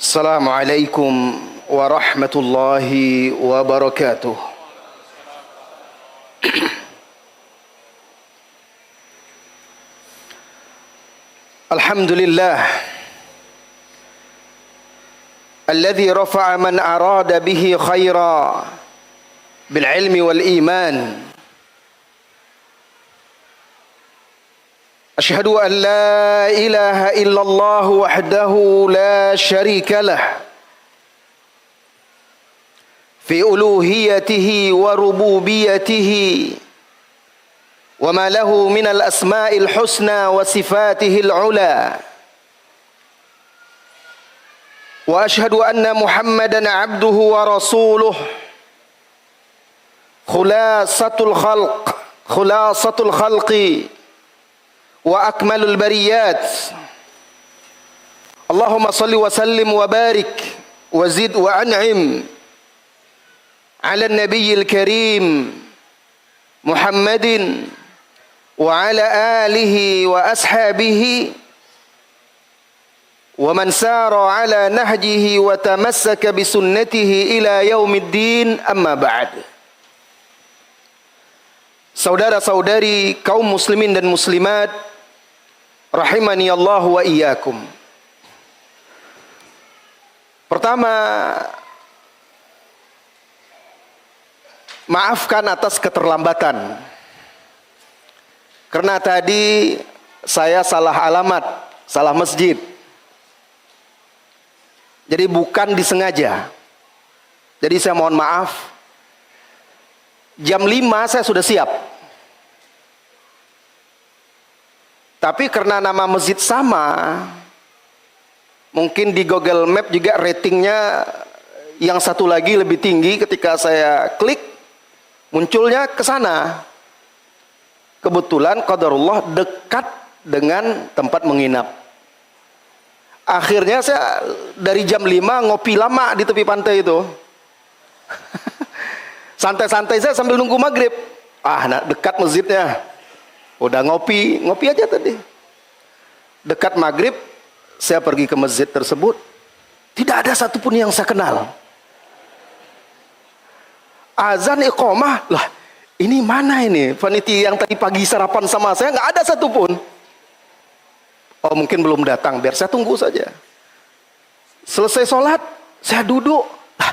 Assalamualaikum warahmatullahi wabarakatuh. Alhamdulillah alladzi rafa'a man arada bihi khaira bil ilmi wal iman. أشهد أن لا إله إلا الله وحده لا شريك له في ألوهيته وربوبيته وما له من الأسماء الحسنى وصفاته العلى وأشهد أن محمدا عبده ورسوله خلاصة الخلق وأكمل البريات. اللهم صل وسلم وبارك وزد وأنعم على النبي الكريم محمد وعلى آله وأصحابه ومن سار على نهجه وتمسك بسنته إلى يوم الدين. أما بعد. Saudara-saudari kaum muslimin dan muslimat rahimani Allah wa iyyakum. Pertama, maafkan atas keterlambatan. Karena tadi saya salah alamat, salah masjid. Jadi bukan disengaja. Jadi saya mohon maaf. Jam 5 saya sudah siap. Tapi karena nama masjid sama, mungkin di Google Map juga ratingnya yang satu lagi lebih tinggi. Ketika saya klik, munculnya ke sana. Kebetulan qadarullah dekat dengan tempat menginap. Akhirnya saya dari jam 5 ngopi lama di tepi pantai itu. Santai-santai saya sambil nunggu maghrib. Dekat masjidnya. Udah ngopi aja tadi. Dekat maghrib, saya pergi ke masjid tersebut. Tidak ada satupun yang saya kenal. Azan iqamah, lah ini mana ini? Panitia yang tadi pagi sarapan sama saya nggak ada satupun. Oh mungkin belum datang, biar saya tunggu saja. Selesai sholat, saya duduk. Lah,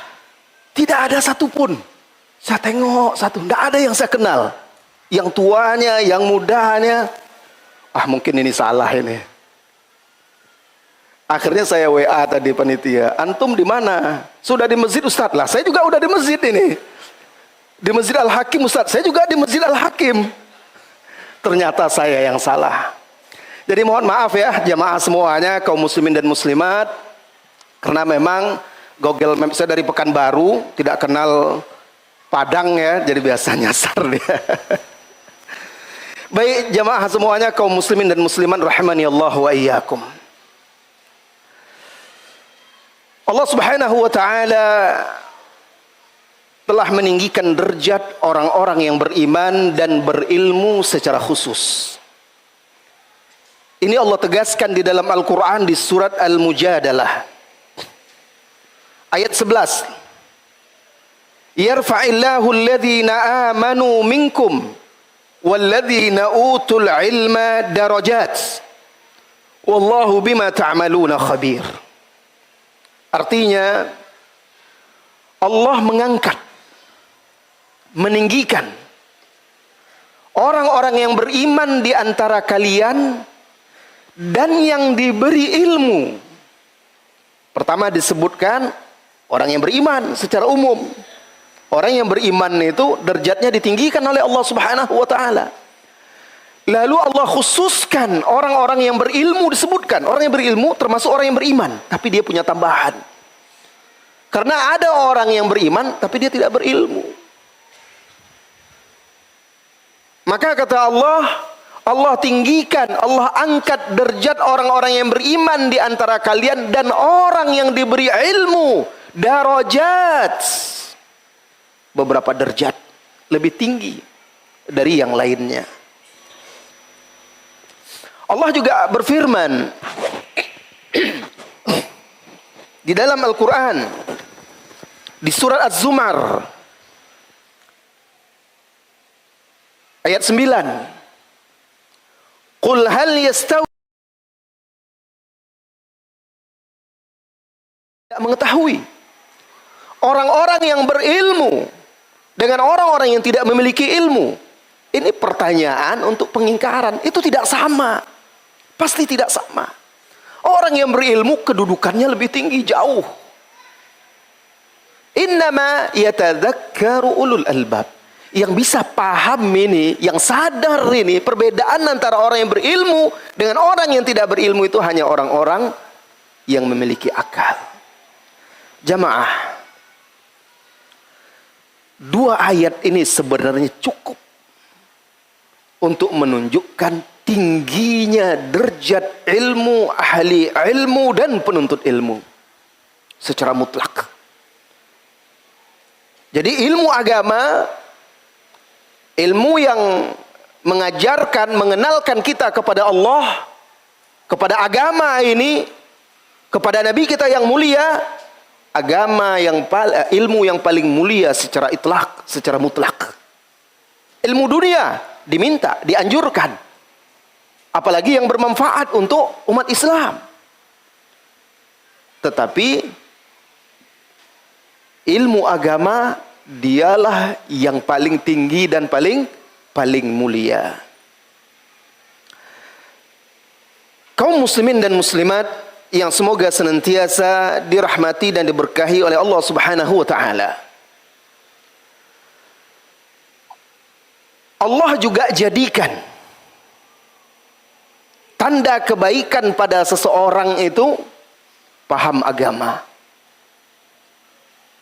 tidak ada satupun. Saya tengok satu, tidak ada yang saya kenal. Yang tuanya, yang mudanya. Mungkin ini salah ini. Akhirnya saya WA tadi panitia. Antum di mana? Sudah di masjid Ustadz. Lah saya juga udah di masjid ini. Di Masjid Al-Hakim Ustadz. Saya juga di Masjid Al-Hakim. Ternyata saya yang salah. Jadi mohon maaf ya jamaah semuanya, kaum muslimin dan muslimat. Karena memang Google Maps saya dari Pekanbaru, tidak kenal Padang ya, jadi biasa nyasar dia. Baik jamaah semuanya, kaum muslimin dan muslimat rahimani Allah wa iyyakum. Allah Subhanahu wa taala telah meninggikan derajat orang-orang yang beriman dan berilmu secara khusus. Ini Allah tegaskan di dalam Al-Qur'an di surat Al-Mujadalah ayat 11. Yarfa'illahu alladhina amanu minkum walladhina utul ilma darajat wallahu bima ta'maluna khabir. Artinya Allah mengangkat, meninggikan orang-orang yang beriman di antara kalian dan yang diberi ilmu. Pertama disebutkan orang yang beriman secara umum. Orang yang beriman itu derajatnya ditinggikan oleh Allah Subhanahu wa taala. Lalu Allah khususkan orang-orang yang berilmu disebutkan. Orang yang berilmu termasuk orang yang beriman, tapi dia punya tambahan. Karena ada orang yang beriman tapi dia tidak berilmu. Maka kata Allah, Allah tinggikan, Allah angkat derajat orang-orang yang beriman di antara kalian dan orang yang diberi ilmu, darajat. Beberapa derajat lebih tinggi dari yang lainnya. Allah juga berfirman Di dalam Al-Quran, di surat Az-Zumar, ayat 9. Qul hal yastawi, tidak mengetahui orang-orang yang berilmu dengan orang-orang yang tidak memiliki ilmu. Ini pertanyaan untuk pengingkaran. Itu tidak sama. Pasti tidak sama. Orang yang berilmu kedudukannya lebih tinggi jauh. Innama yatadzakkaru ulul albab. Yang bisa paham ini, yang sadar ini, perbedaan antara orang yang berilmu dengan orang yang tidak berilmu itu hanya orang-orang yang memiliki akal. Jamaah, dua ayat ini sebenarnya cukup untuk menunjukkan tingginya derajat ilmu, ahli ilmu dan penuntut ilmu secara mutlak. Jadi ilmu agama, ilmu yang mengajarkan, mengenalkan kita kepada Allah, kepada agama ini, kepada Nabi kita yang mulia, agama yang ilmu yang paling mulia secara itlak, secara mutlak. Ilmu dunia diminta, dianjurkan. Apalagi yang bermanfaat untuk umat Islam. Tetapi ilmu agama dialah yang paling tinggi dan paling mulia. Kaum muslimin dan muslimat yang semoga senantiasa dirahmati dan diberkahi oleh Allah Subhanahu wa taala. Allah juga jadikan tanda kebaikan pada seseorang itu paham agama.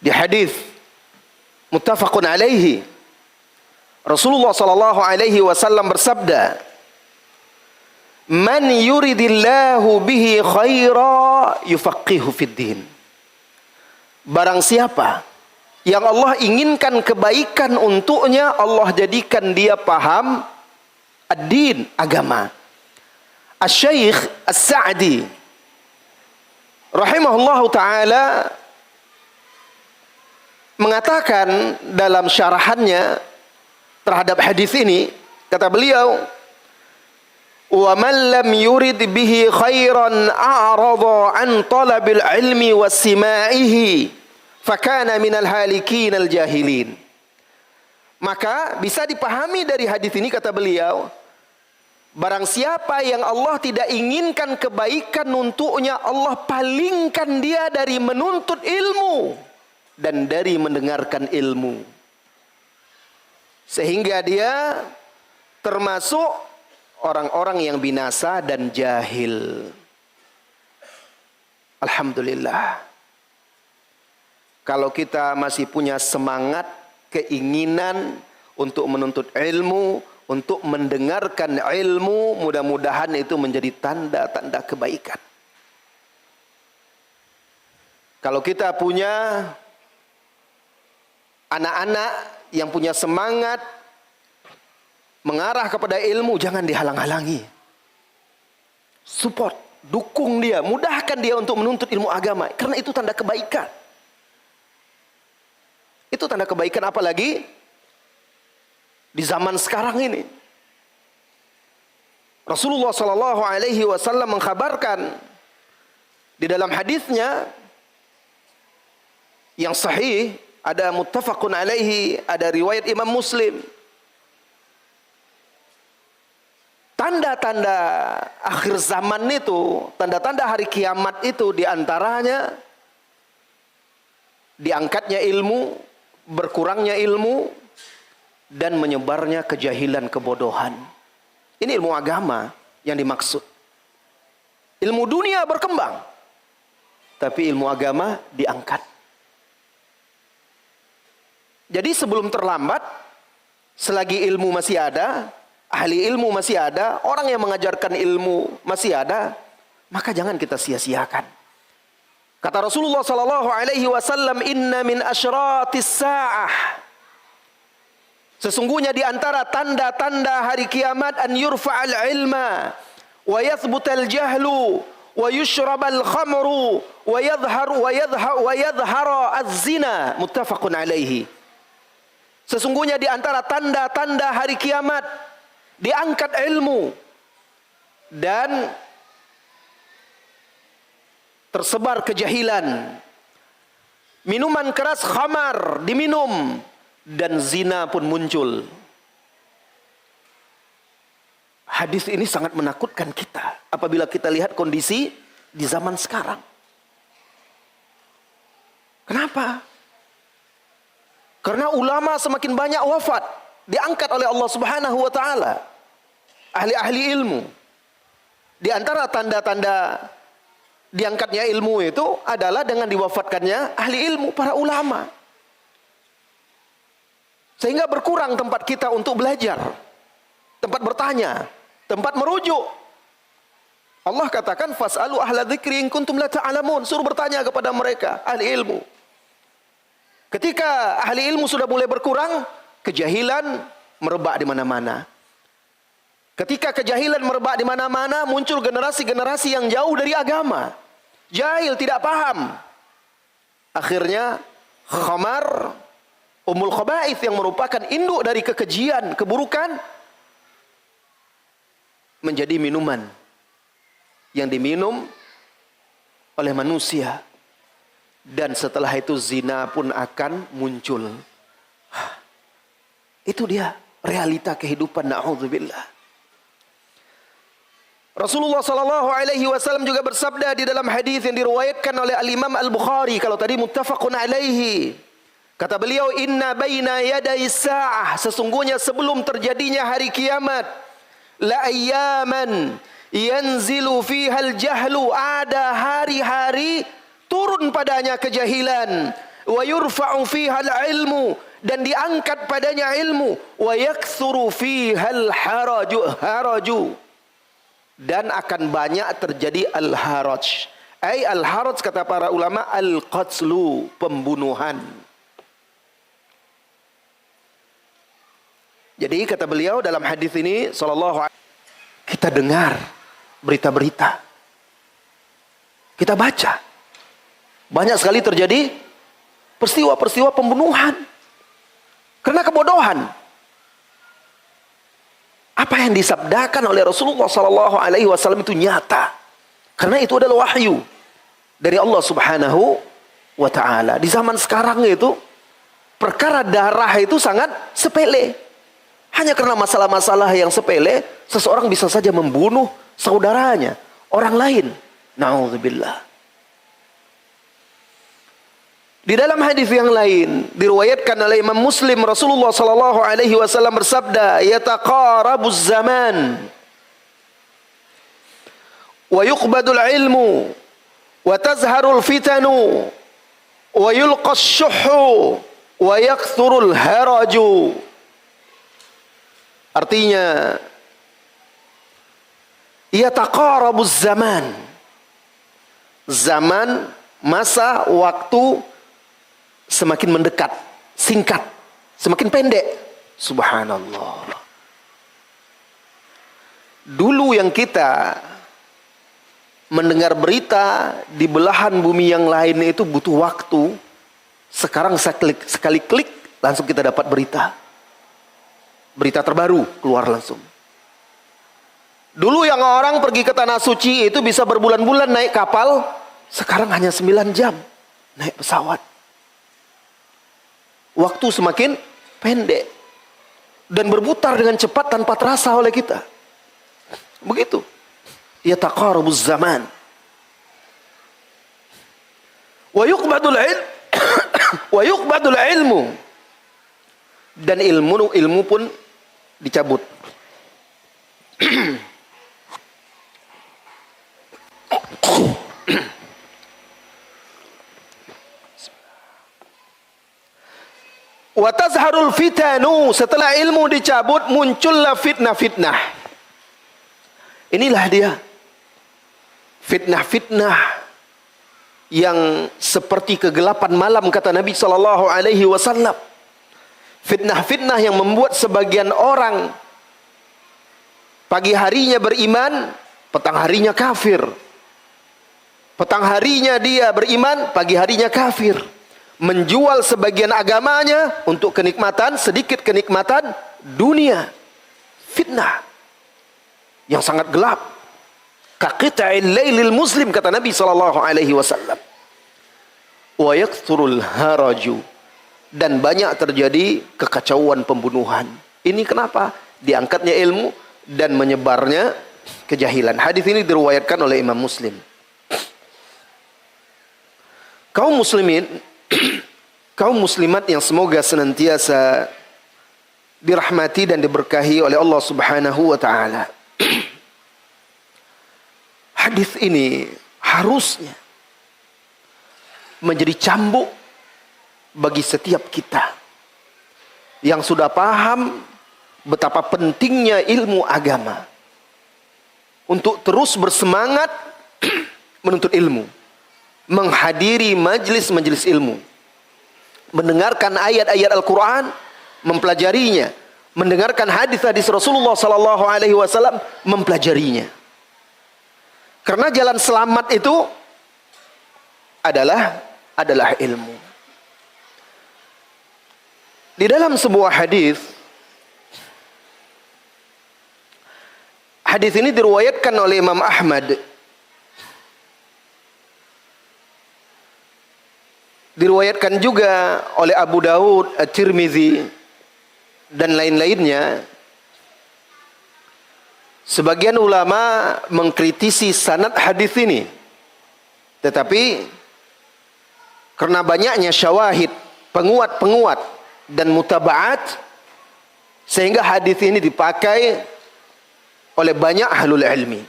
Di hadis muttafaqun alaihi, Rasulullah sallallahu alaihi wasallam bersabda, "Man yuridillahu bihi khaira yufaqihu fid din." Barang siapa yang Allah inginkan kebaikan untuknya, Allah jadikan dia paham ad-din, agama. Asy-Syaikh As-Sa'di rahimahullahu taala mengatakan dalam syarahannya terhadap hadis ini, kata beliau, "Wa man lam yurid bihi khairan a'rada an talabil ilmi wassima'ihi fakana minal halikin al jahilin." Maka bisa dipahami dari hadis ini, kata beliau, barang siapa yang Allah tidak inginkan kebaikan untuknya, Allah palingkan dia dari menuntut ilmu dan dari mendengarkan ilmu, sehingga dia termasuk orang-orang yang binasa dan jahil. Alhamdulillah, kalau kita masih punya semangat, keinginan untuk menuntut ilmu, untuk mendengarkan ilmu, mudah-mudahan itu menjadi tanda-tanda kebaikan. Kalau kita punya anak-anak yang punya semangat mengarah kepada ilmu, jangan dihalang-halangi. Support, dukung dia, mudahkan dia untuk menuntut ilmu agama, karena itu tanda kebaikan. Itu tanda kebaikan, apalagi di zaman sekarang ini. Rasulullah sallallahu alaihi wasallam mengkhabarkan di dalam hadisnya yang sahih, ada muttafaqun alaihi, ada riwayat Imam Muslim, tanda-tanda akhir zaman itu, tanda-tanda hari kiamat itu, diantaranya diangkatnya ilmu, berkurangnya ilmu, dan menyebarnya kejahilan, kebodohan. Ini ilmu agama yang dimaksud. Ilmu dunia berkembang, tapi ilmu agama diangkat. Jadi sebelum terlambat, selagi ilmu masih ada, ahli ilmu masih ada, orang yang mengajarkan ilmu masih ada, maka jangan kita sia-siakan. Kata Rasulullah sallallahu alaihi wasallam, "Inna min asyratis sa'ah." Sesungguhnya di antara tanda-tanda hari kiamat, an yurfa'al ilma wa yathbutal jahlu wa yushrabal khamru wa yadhharu az-zina, muttafaqun alaihi. Sesungguhnya di antara tanda-tanda hari kiamat diangkat ilmu dan tersebar kejahilan. Minuman keras khamar diminum dan zina pun muncul. Hadis ini sangat menakutkan kita apabila kita lihat kondisi di zaman sekarang. Kenapa? Karena ulama semakin banyak wafat, diangkat oleh Allah Subhanahu wa taala. Ahli-ahli ilmu. Di antara tanda-tanda diangkatnya ilmu itu adalah dengan diwafatkannya ahli ilmu, para ulama. Sehingga berkurang tempat kita untuk belajar, tempat bertanya, tempat merujuk. Allah katakan fas'alu ahla dzikri in kuntum la ta'lamun, suruh bertanya kepada mereka ahli ilmu. Ketika ahli ilmu sudah mulai berkurang, kejahilan merebak di mana-mana. Ketika kejahilan merebak di mana-mana, muncul generasi-generasi yang jauh dari agama. Jahil, tidak paham. Akhirnya khamar, ummul khaba'ith, yang merupakan induk dari kekejian, keburukan, menjadi minuman yang diminum oleh manusia. Dan setelah itu zina pun akan muncul. Itu dia realita kehidupan, na'udzubillah. Rasulullah sallallahu alaihi wasallam juga bersabda di dalam hadis yang diriwayatkan oleh Al-Imam Al-Bukhari, kalau tadi muttafaqun alaihi. Kata beliau, inna baina yaday sa'ah, sesungguhnya sebelum terjadinya hari kiamat, la ayyaman yanzilu fihal jahlu, ada hari-hari turun padanya kejahilan, wa yurfa'u fihal ilmu, dan diangkat padanya ilmu, wa yakthuru fihal haraju, dan akan banyak terjadi al-haraj. Al-haraj kata para ulama al-qatlu, pembunuhan. Jadi kata beliau dalam hadis ini sallallahu alaihi wasallam, kita dengar berita-berita, kita baca, banyak sekali terjadi peristiwa-peristiwa pembunuhan karena kebodohan. Apa yang disabdakan oleh Rasulullah sallallahu alaihi wasallam itu nyata, karena itu adalah wahyu dari Allah Subhanahu wa taala. Di zaman sekarang itu perkara darah itu sangat sepele. Hanya karena masalah-masalah yang sepele, seseorang bisa saja membunuh saudaranya, orang lain. Na'udzubillah. Di dalam hadis yang lain diriwayatkan oleh Imam Muslim, Rasulullah sallallahu alaihi wasallam bersabda, yataqarabuz zaman wa yuqbadul ilmu wa tazharul fitanu wa yulqash syuhhu wa yakthurul haraju. Artinya, yataqarabuz zaman, zaman, masa, waktu semakin mendekat, singkat, semakin pendek. Subhanallah. Dulu yang kita mendengar berita di belahan bumi yang lain itu butuh waktu. Sekarang sekali klik langsung kita dapat berita. Berita terbaru keluar langsung. Dulu yang orang pergi ke Tanah Suci itu bisa berbulan-bulan naik kapal, sekarang hanya 9 jam naik pesawat. Waktu semakin pendek dan berputar dengan cepat tanpa terasa oleh kita. Begitu. Yataqarabuz zaman. Wa yuqbadul ilmu. Dan ilmu pun dicabut. Wa tazharul fitanu, setelah ilmu dicabut muncullah fitnah-fitnah. Inilah dia fitnah-fitnah yang seperti kegelapan malam, kata Nabi sallallahu alaihi wasallam. Fitnah-fitnah yang membuat sebagian orang pagi harinya beriman, petang harinya kafir. Petang harinya dia beriman, pagi harinya kafir. Menjual sebagian agamanya untuk kenikmatan, sedikit kenikmatan dunia. Fitnah yang sangat gelap. Kaqita'il lailil muslim, kata Nabi SAW. Wa yakthurul haraju, dan banyak terjadi kekacauan, pembunuhan. Ini kenapa? Diangkatnya ilmu dan menyebarnya kejahilan. Hadis ini diriwayatkan oleh Imam Muslim. Kaum muslimin, kaum muslimat yang semoga senantiasa dirahmati dan diberkahi oleh Allah Subhanahu wa taala. Hadis ini harusnya menjadi cambuk bagi setiap kita yang sudah paham betapa pentingnya ilmu agama untuk terus bersemangat menuntut ilmu, menghadiri majlis-majlis ilmu, mendengarkan ayat-ayat Al-Quran, mempelajarinya, mendengarkan hadis-hadis Rasulullah SAW, mempelajarinya. Karena jalan selamat itu adalah ilmu. Di dalam sebuah hadis ini diriwayatkan oleh Imam Ahmad, diriwayatkan juga oleh Abu Daud, At-Tirmizi, dan lain-lainnya. Sebagian ulama mengkritisi sanad hadis ini, tetapi karena banyaknya syawahid, penguat-penguat dan mutaba'at, sehingga hadis ini dipakai oleh banyak ahlul ilmi.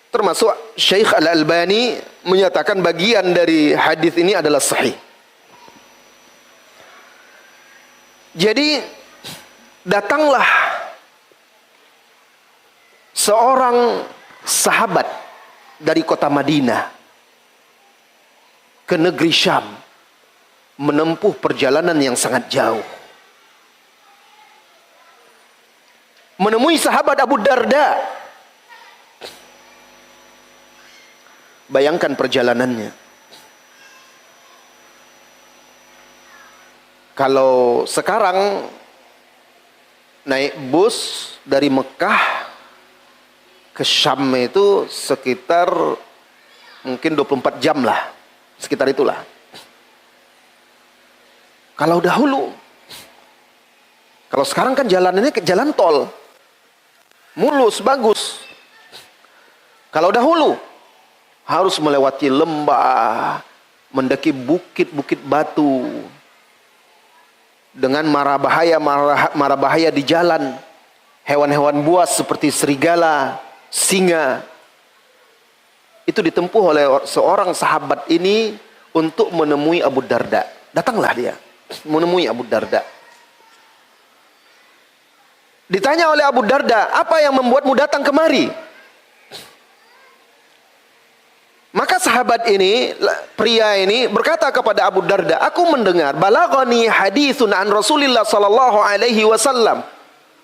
Termasuk Syekh Al-Albani menyatakan bagian dari hadis ini adalah sahih. Jadi datanglah seorang sahabat dari kota Madinah ke negeri Syam, menempuh perjalanan yang sangat jauh, menemui sahabat Abu Darda. Bayangkan perjalanannya. Kalau sekarang naik bus dari Mekah ke Syam itu sekitar mungkin 24 jam lah, sekitar itulah. Kalau dahulu, kalau sekarang kan jalanannya ke jalan tol, mulus, bagus. Kalau dahulu harus melewati lembah, mendaki bukit-bukit batu, dengan mara bahaya di jalan, hewan-hewan buas seperti serigala, singa. Itu ditempuh oleh seorang sahabat ini untuk menemui Abu Darda. Datanglah dia menemui Abu Darda. Ditanya oleh Abu Darda, apa yang membuatmu datang kemari? Maka sahabat ini, pria ini berkata kepada Abu Darda, aku mendengar balaghani haditsun an Rasulillah sallallahu alaihi wasallam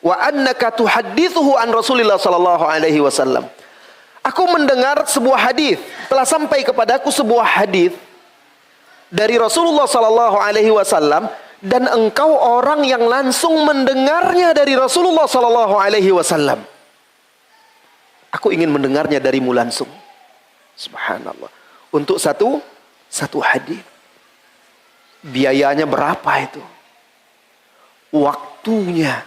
wa annaka tuhaddithuhu an Rasulillah sallallahu alaihi wasallam. Aku mendengar sebuah hadis, telah sampai kepadaku sebuah hadis dari Rasulullah sallallahu alaihi wasallam, dan engkau orang yang langsung mendengarnya dari Rasulullah sallallahu alaihi wasallam. Aku ingin mendengarnya darimu langsung. Subhanallah. Untuk satu hadis, biayanya berapa itu? Waktunya,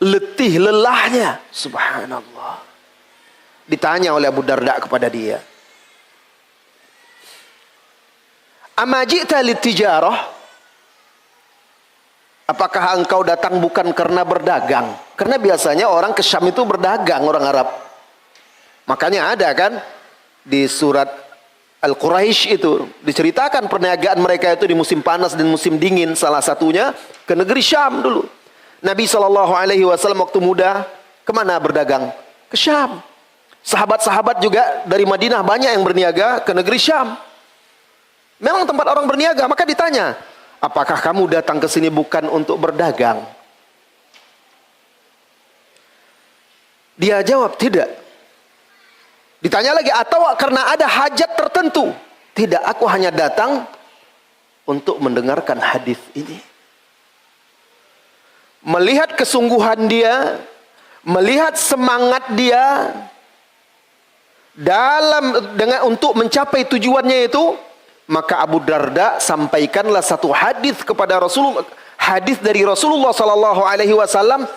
letih lelahnya. Subhanallah. Ditanya oleh Abu Darda kepada dia, "Ama ji'ta litijarah?" Apakah engkau datang bukan karena berdagang? Karena biasanya orang ke Syam itu berdagang, orang Arab. Makanya ada kan di surat Al-Quraisy itu diceritakan perniagaan mereka itu di musim panas dan musim dingin. Salah satunya ke negeri Syam dulu. Nabi SAW waktu muda kemana berdagang? Ke Syam. Sahabat-sahabat juga dari Madinah banyak yang berniaga ke negeri Syam. Memang tempat orang berniaga. Maka ditanya, apakah kamu datang ke sini bukan untuk berdagang? Dia jawab, tidak. Ditanya lagi, atau karena ada hajat tertentu? Tidak, aku hanya datang untuk mendengarkan hadis ini. Melihat kesungguhan dia, melihat semangat dia untuk mencapai tujuannya itu, maka Abu Darda sampaikanlah satu hadis kepada Rasulullah, hadis dari Rasulullah sallallahu alaihi wasallam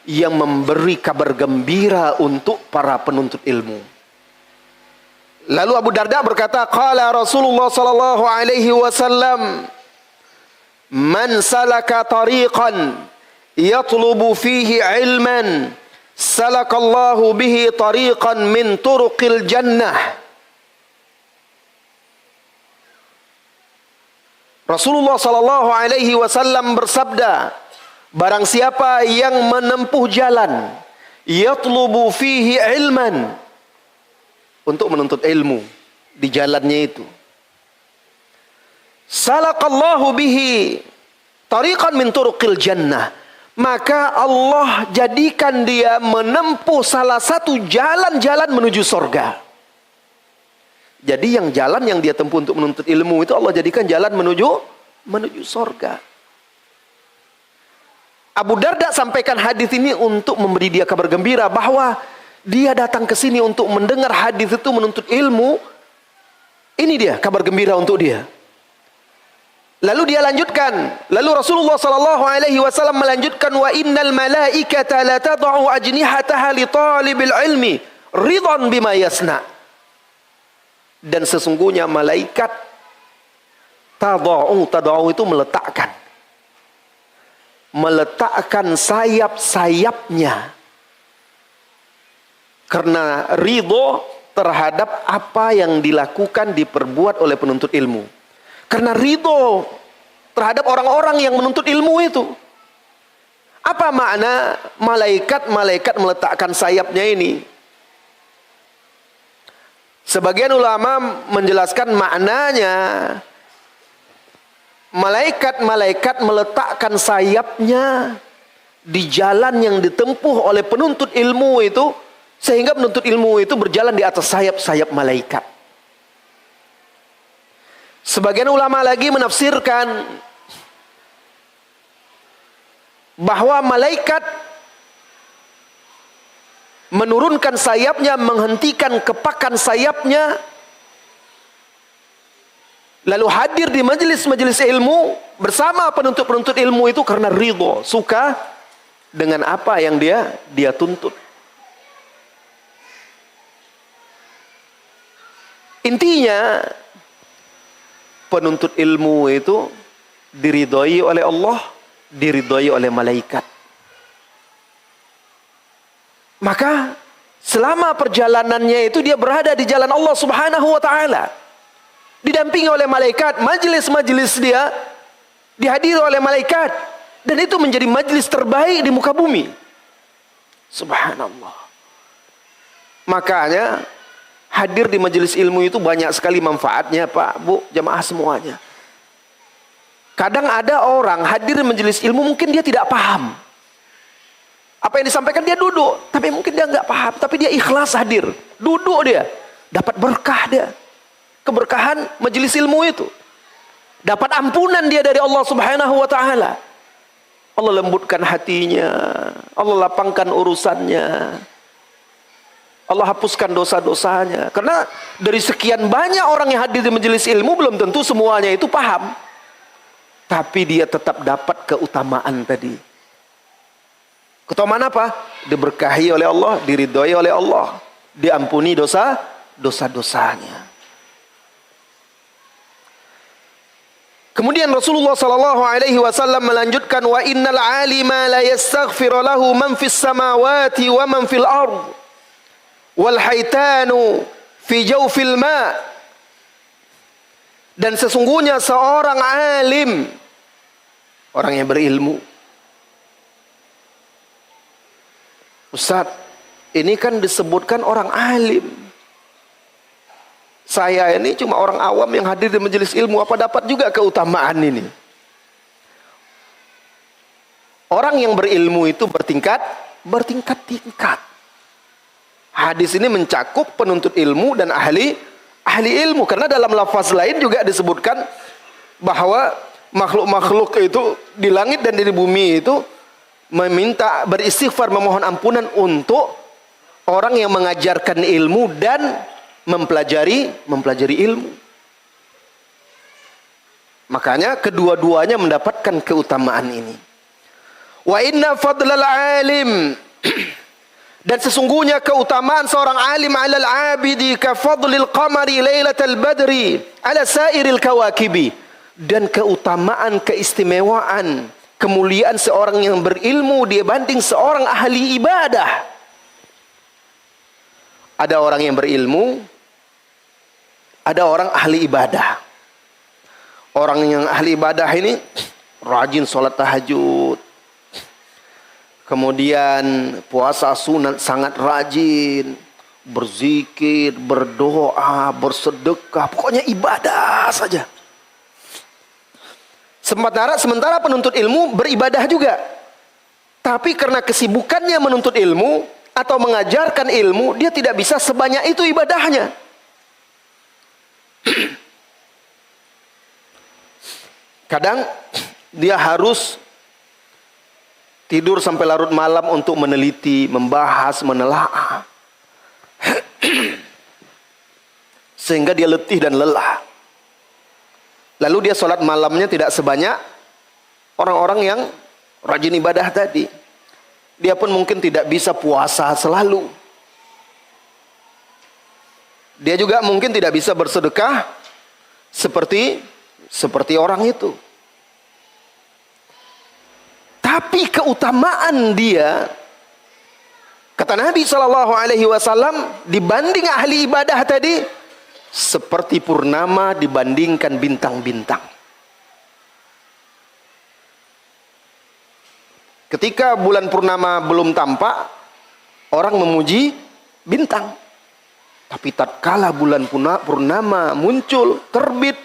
yang memberi kabar gembira untuk para penuntut ilmu. Lalu Abu Darda berkata, qala Rasulullah sallallahu alaihi wasallam, man salaka tariqan yatlubu fihi ilman salakallahu bihi tariqan min turuqil jannah. Rasulullah sallallahu alaihi wasallam bersabda, barang siapa yang menempuh jalan yatlubu fihi ilman, untuk menuntut ilmu di jalannya itu, salakallahu bihi tariqan min turuqil jannah, maka Allah jadikan dia menempuh salah satu jalan-jalan menuju surga. Jadi yang jalan yang dia tempuh untuk menuntut ilmu itu Allah jadikan jalan menuju surga. Abu Darda sampaikan hadis ini untuk memberi dia kabar gembira bahwa dia datang ke sini untuk mendengar hadis itu menuntut ilmu. Ini dia kabar gembira untuk dia. Lalu dia lanjutkan, lalu Rasulullah sallallahu alaihi wasallam melanjutkan, wa innal malaikata la tad'u ajnihataha li talibil ilmi ridwan bima yasna. Dan sesungguhnya malaikat tad'u itu meletakkan sayap-sayapnya karena ridho terhadap apa yang dilakukan, diperbuat oleh penuntut ilmu. Karena ridho terhadap orang-orang yang menuntut ilmu itu. Apa makna malaikat meletakkan sayapnya ini? Sebagian ulama menjelaskan maknanya, malaikat meletakkan sayapnya di jalan yang ditempuh oleh penuntut ilmu itu, sehingga penuntut ilmu itu berjalan di atas sayap-sayap malaikat. Sebagian ulama lagi menafsirkan bahwa malaikat menurunkan sayapnya, menghentikan kepakan sayapnya, lalu hadir di majelis-majelis ilmu bersama penuntut-penuntut ilmu itu karena ridho, suka dengan apa yang dia tuntut. Intinya penuntut ilmu itu diridhoi oleh Allah, diridhoi oleh malaikat. Maka selama perjalanannya itu dia berada di jalan Allah Subhanahu wa taala, didampingi oleh malaikat, majelis-majelis dia dihadiri oleh malaikat, dan itu menjadi majelis terbaik di muka bumi. Subhanallah. Makanya hadir di majelis ilmu itu banyak sekali manfaatnya, Pak, Bu, jamaah semuanya. Kadang ada orang hadir di majelis ilmu mungkin dia tidak paham apa yang disampaikan, dia duduk, tapi mungkin dia nggak paham, tapi dia ikhlas hadir, duduk, dia dapat berkah, dia keberkahan majelis ilmu itu, dapat ampunan dia dari Allah Subhanahu wa taala. Allah lembutkan hatinya, Allah lapangkan urusannya, Allah hapuskan dosa-dosanya. Karena dari sekian banyak orang yang hadir di majelis ilmu, belum tentu semuanya itu paham, tapi dia tetap dapat keutamaan tadi. Keutamaan apa? Diberkahi oleh Allah, diridhoi oleh Allah, diampuni dosa-dosanya. Kemudian Rasulullah sallallahu alaihi wasallam melanjutkan, wa innal alima la yastaghfiru lahu man fis samawati wa man fil ard wal haitanu fi jawfil ma. Dan sesungguhnya seorang alim, orang yang berilmu. Ustaz, ini kan disebutkan orang alim. Saya ini cuma orang awam yang hadir di majelis ilmu, apa dapat juga keutamaan ini? Orang yang berilmu itu bertingkat-tingkat. Hadis ini mencakup penuntut ilmu dan ahli ilmu, karena dalam lafaz lain juga disebutkan bahwa makhluk-makhluk itu di langit dan di bumi itu meminta, beristighfar, memohon ampunan untuk orang yang mengajarkan ilmu dan mempelajari ilmu. Makanya kedua-duanya mendapatkan keutamaan ini. Wa inna fadlal alim dan sesungguhnya keutamaan seorang alim 'alal 'abidi ka fadlil qamari lailatal badri 'ala sairil kawakibi. Dan keutamaan, keistimewaan, kemuliaan seorang yang berilmu dibanding seorang ahli ibadah. Ada orang yang berilmu, ada orang ahli ibadah. Orang yang ahli ibadah ini rajin sholat tahajud, kemudian puasa sunat sangat rajin, berzikir, berdoa, bersedekah, pokoknya ibadah saja. Sementara penuntut ilmu beribadah juga. Tapi karena kesibukannya menuntut ilmu atau mengajarkan ilmu, dia tidak bisa sebanyak itu ibadahnya. Kadang dia harus tidur sampai larut malam untuk meneliti, membahas, menelaah. Sehingga dia letih dan lelah. Lalu dia sholat malamnya tidak sebanyak orang-orang yang rajin ibadah tadi. Dia pun mungkin tidak bisa puasa selalu. Dia juga mungkin tidak bisa bersedekah seperti orang itu. Tapi keutamaan dia, kata Nabi SAW, dibanding ahli ibadah tadi, seperti purnama dibandingkan bintang-bintang. Ketika bulan purnama belum tampak, orang memuji bintang. Tapi tatkala bulan purnama muncul, terbit,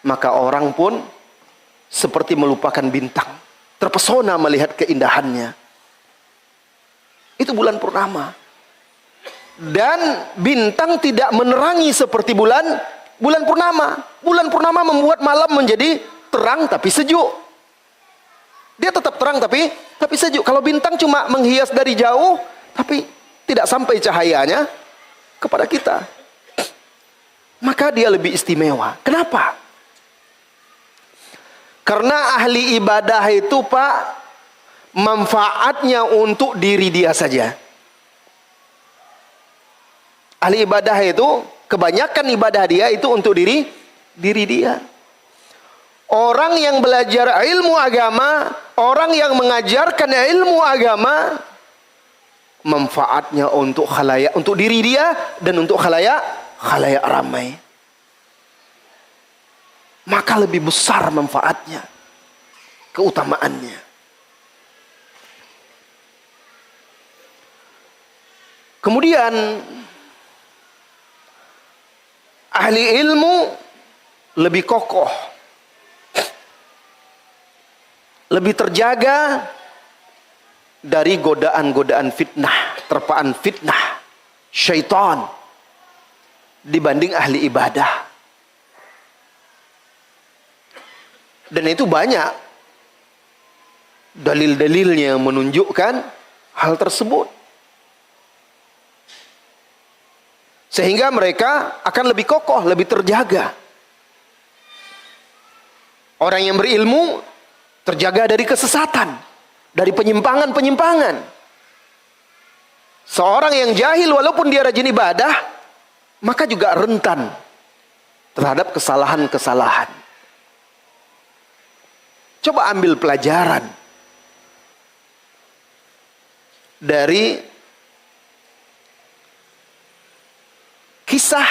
maka orang pun seperti melupakan bintang, terpesona melihat keindahannya. Itu bulan purnama. Dan bintang tidak menerangi seperti bulan purnama. Bulan purnama membuat malam menjadi terang tapi sejuk. Dia tetap terang tapi sejuk. Kalau bintang cuma menghias dari jauh tapi tidak sampai cahayanya kepada kita, maka dia lebih istimewa. Kenapa? Karena ahli ibadah itu, Pak, manfaatnya untuk diri dia saja. Ahli ibadah itu, kebanyakan ibadah dia itu untuk diri dia. Orang yang belajar ilmu agama, orang yang mengajarkan ilmu agama, manfaatnya untuk khalayak, untuk diri dia dan untuk khalayak ramai. Maka lebih besar manfaatnya, keutamaannya. Kemudian ahli ilmu lebih kokoh, lebih terjaga dari godaan-godaan fitnah, terpaan fitnah syaitan dibanding ahli ibadah. Dan itu banyak dalil-dalilnya yang menunjukkan hal tersebut. Sehingga mereka akan lebih kokoh, lebih terjaga. Orang yang berilmu terjaga dari kesesatan, dari penyimpangan-penyimpangan. Seorang yang jahil walaupun dia rajin ibadah, maka juga rentan terhadap kesalahan-kesalahan. Coba ambil pelajaran dari kisah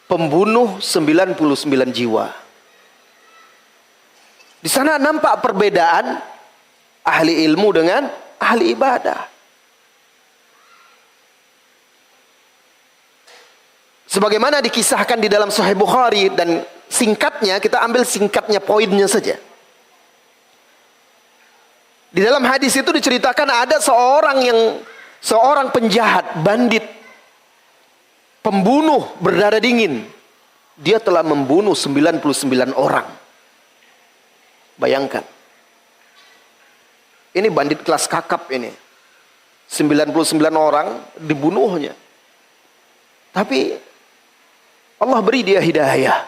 pembunuh 99 jiwa. Di sana nampak perbedaan ahli ilmu dengan ahli ibadah. Sebagaimana dikisahkan di dalam Sahih Bukhari, dan singkatnya, kita ambil singkatnya, poinnya saja. Di dalam hadis itu diceritakan ada seorang yang seorang penjahat, bandit, pembunuh berdarah dingin, dia telah membunuh 99 orang. Bayangkan. Ini bandit kelas kakap ini. 99 orang dibunuhnya. Tapi Allah beri dia hidayah.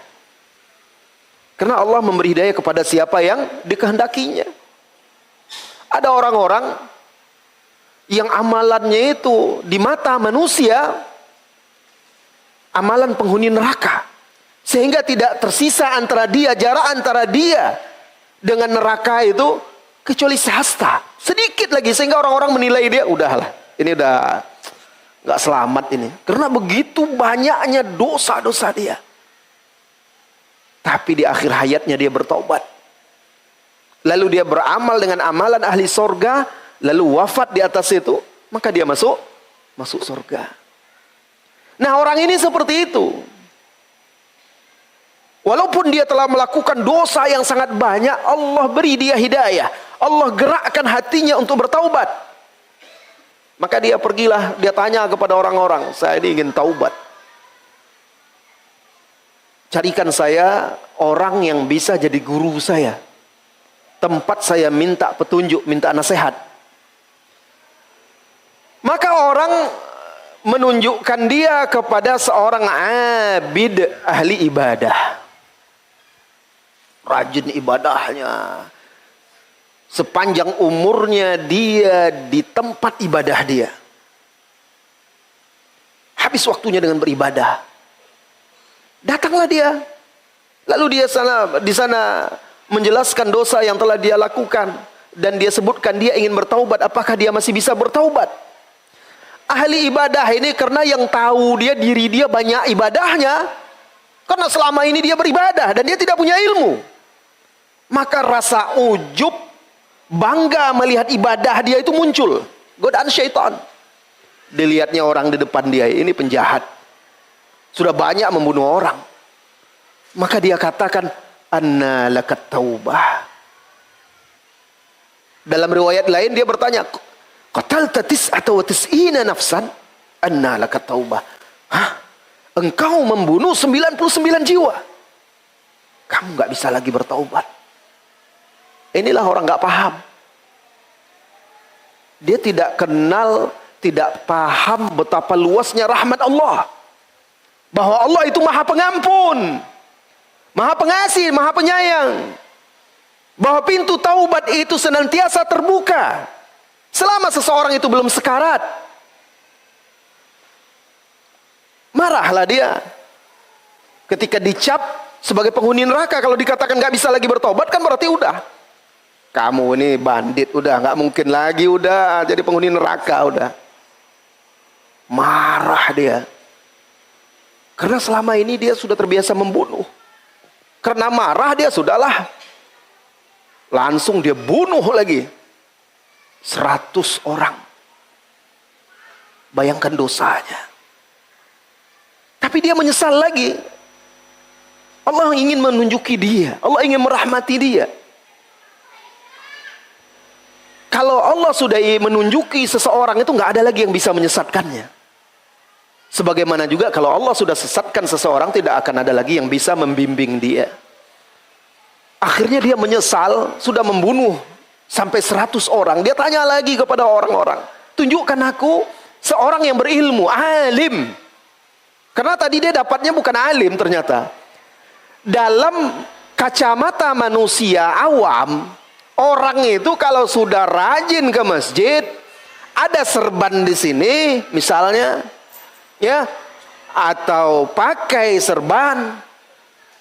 Karena Allah memberi hidayah kepada siapa yang dikehendakinya. Ada orang-orang yang amalannya itu di mata manusia amalan penghuni neraka. Sehingga tidak tersisa jarak antara dia dengan neraka itu kecuali sehasta. Sedikit lagi sehingga orang-orang menilai dia, udahlah, ini udah nggak selamat ini. Karena begitu banyaknya dosa-dosa dia. Tapi di akhir hayatnya dia bertobat. Lalu dia beramal dengan amalan ahli sorga, lalu wafat di atas itu, maka dia masuk surga. Nah, orang ini seperti itu. Walaupun dia telah melakukan dosa yang sangat banyak, Allah beri dia hidayah. Allah gerakkan hatinya untuk bertaubat. Maka dia pergilah, dia tanya kepada orang-orang, saya ini ingin taubat. Carikan saya orang yang bisa jadi guru saya. Tempat saya minta petunjuk, minta nasihat. Maka orang menunjukkan dia kepada seorang abid ahli ibadah. Rajin ibadahnya. Sepanjang umurnya dia di tempat ibadah dia. Habis waktunya dengan beribadah. Datanglah dia. Lalu dia di sana menjelaskan dosa yang telah dia lakukan. Dan dia sebutkan dia ingin bertaubat. Apakah dia masih bisa bertaubat? Ahli ibadah ini karena yang tahu dia, diri dia banyak ibadahnya. Karena selama ini dia beribadah dan dia tidak punya ilmu. Maka rasa ujub, bangga melihat ibadah dia itu muncul. Godaan syaitan. Dilihatnya orang di depan dia, ini penjahat. Sudah banyak membunuh orang. Maka dia katakan, anna lakat taubah. Dalam riwayat lain dia bertanya, qatalta tis'ata wa tis'ina nafsan, anna lakat taubah. Hah? Engkau membunuh 99 jiwa. Kamu gak bisa lagi bertaubat. Inilah orang gak paham. Dia tidak kenal, tidak paham betapa luasnya rahmat Allah. Bahwa Allah itu maha pengampun, maha pengasih, maha penyayang. Bahwa pintu taubat itu senantiasa terbuka selama seseorang itu belum sekarat. Marahlah dia ketika dicap sebagai penghuni neraka. Kalau dikatakan gak bisa lagi bertobat, kan berarti udah, kamu ini bandit, udah gak mungkin lagi, udah jadi penghuni neraka, udah. Marah dia. Karena selama ini dia sudah terbiasa membunuh. Karena marah dia sudahlah, langsung dia bunuh lagi 100 orang. Bayangkan dosanya. Tapi dia menyesal lagi. Allah ingin menunjuki dia, Allah ingin merahmati dia. Kalau Allah sudah menunjuki seseorang itu nggak ada lagi yang bisa menyesatkannya. Sebagaimana juga kalau Allah sudah sesatkan seseorang, tidak akan ada lagi yang bisa membimbing dia. Akhirnya dia menyesal, sudah membunuh sampai 100 orang. Dia tanya lagi kepada orang-orang, tunjukkan aku seorang yang berilmu, alim. Karena tadi dia dapatnya bukan alim ternyata. Dalam kacamata manusia awam, orang itu kalau sudah rajin ke masjid, ada serban di sini misalnya, ya, atau pakai serban,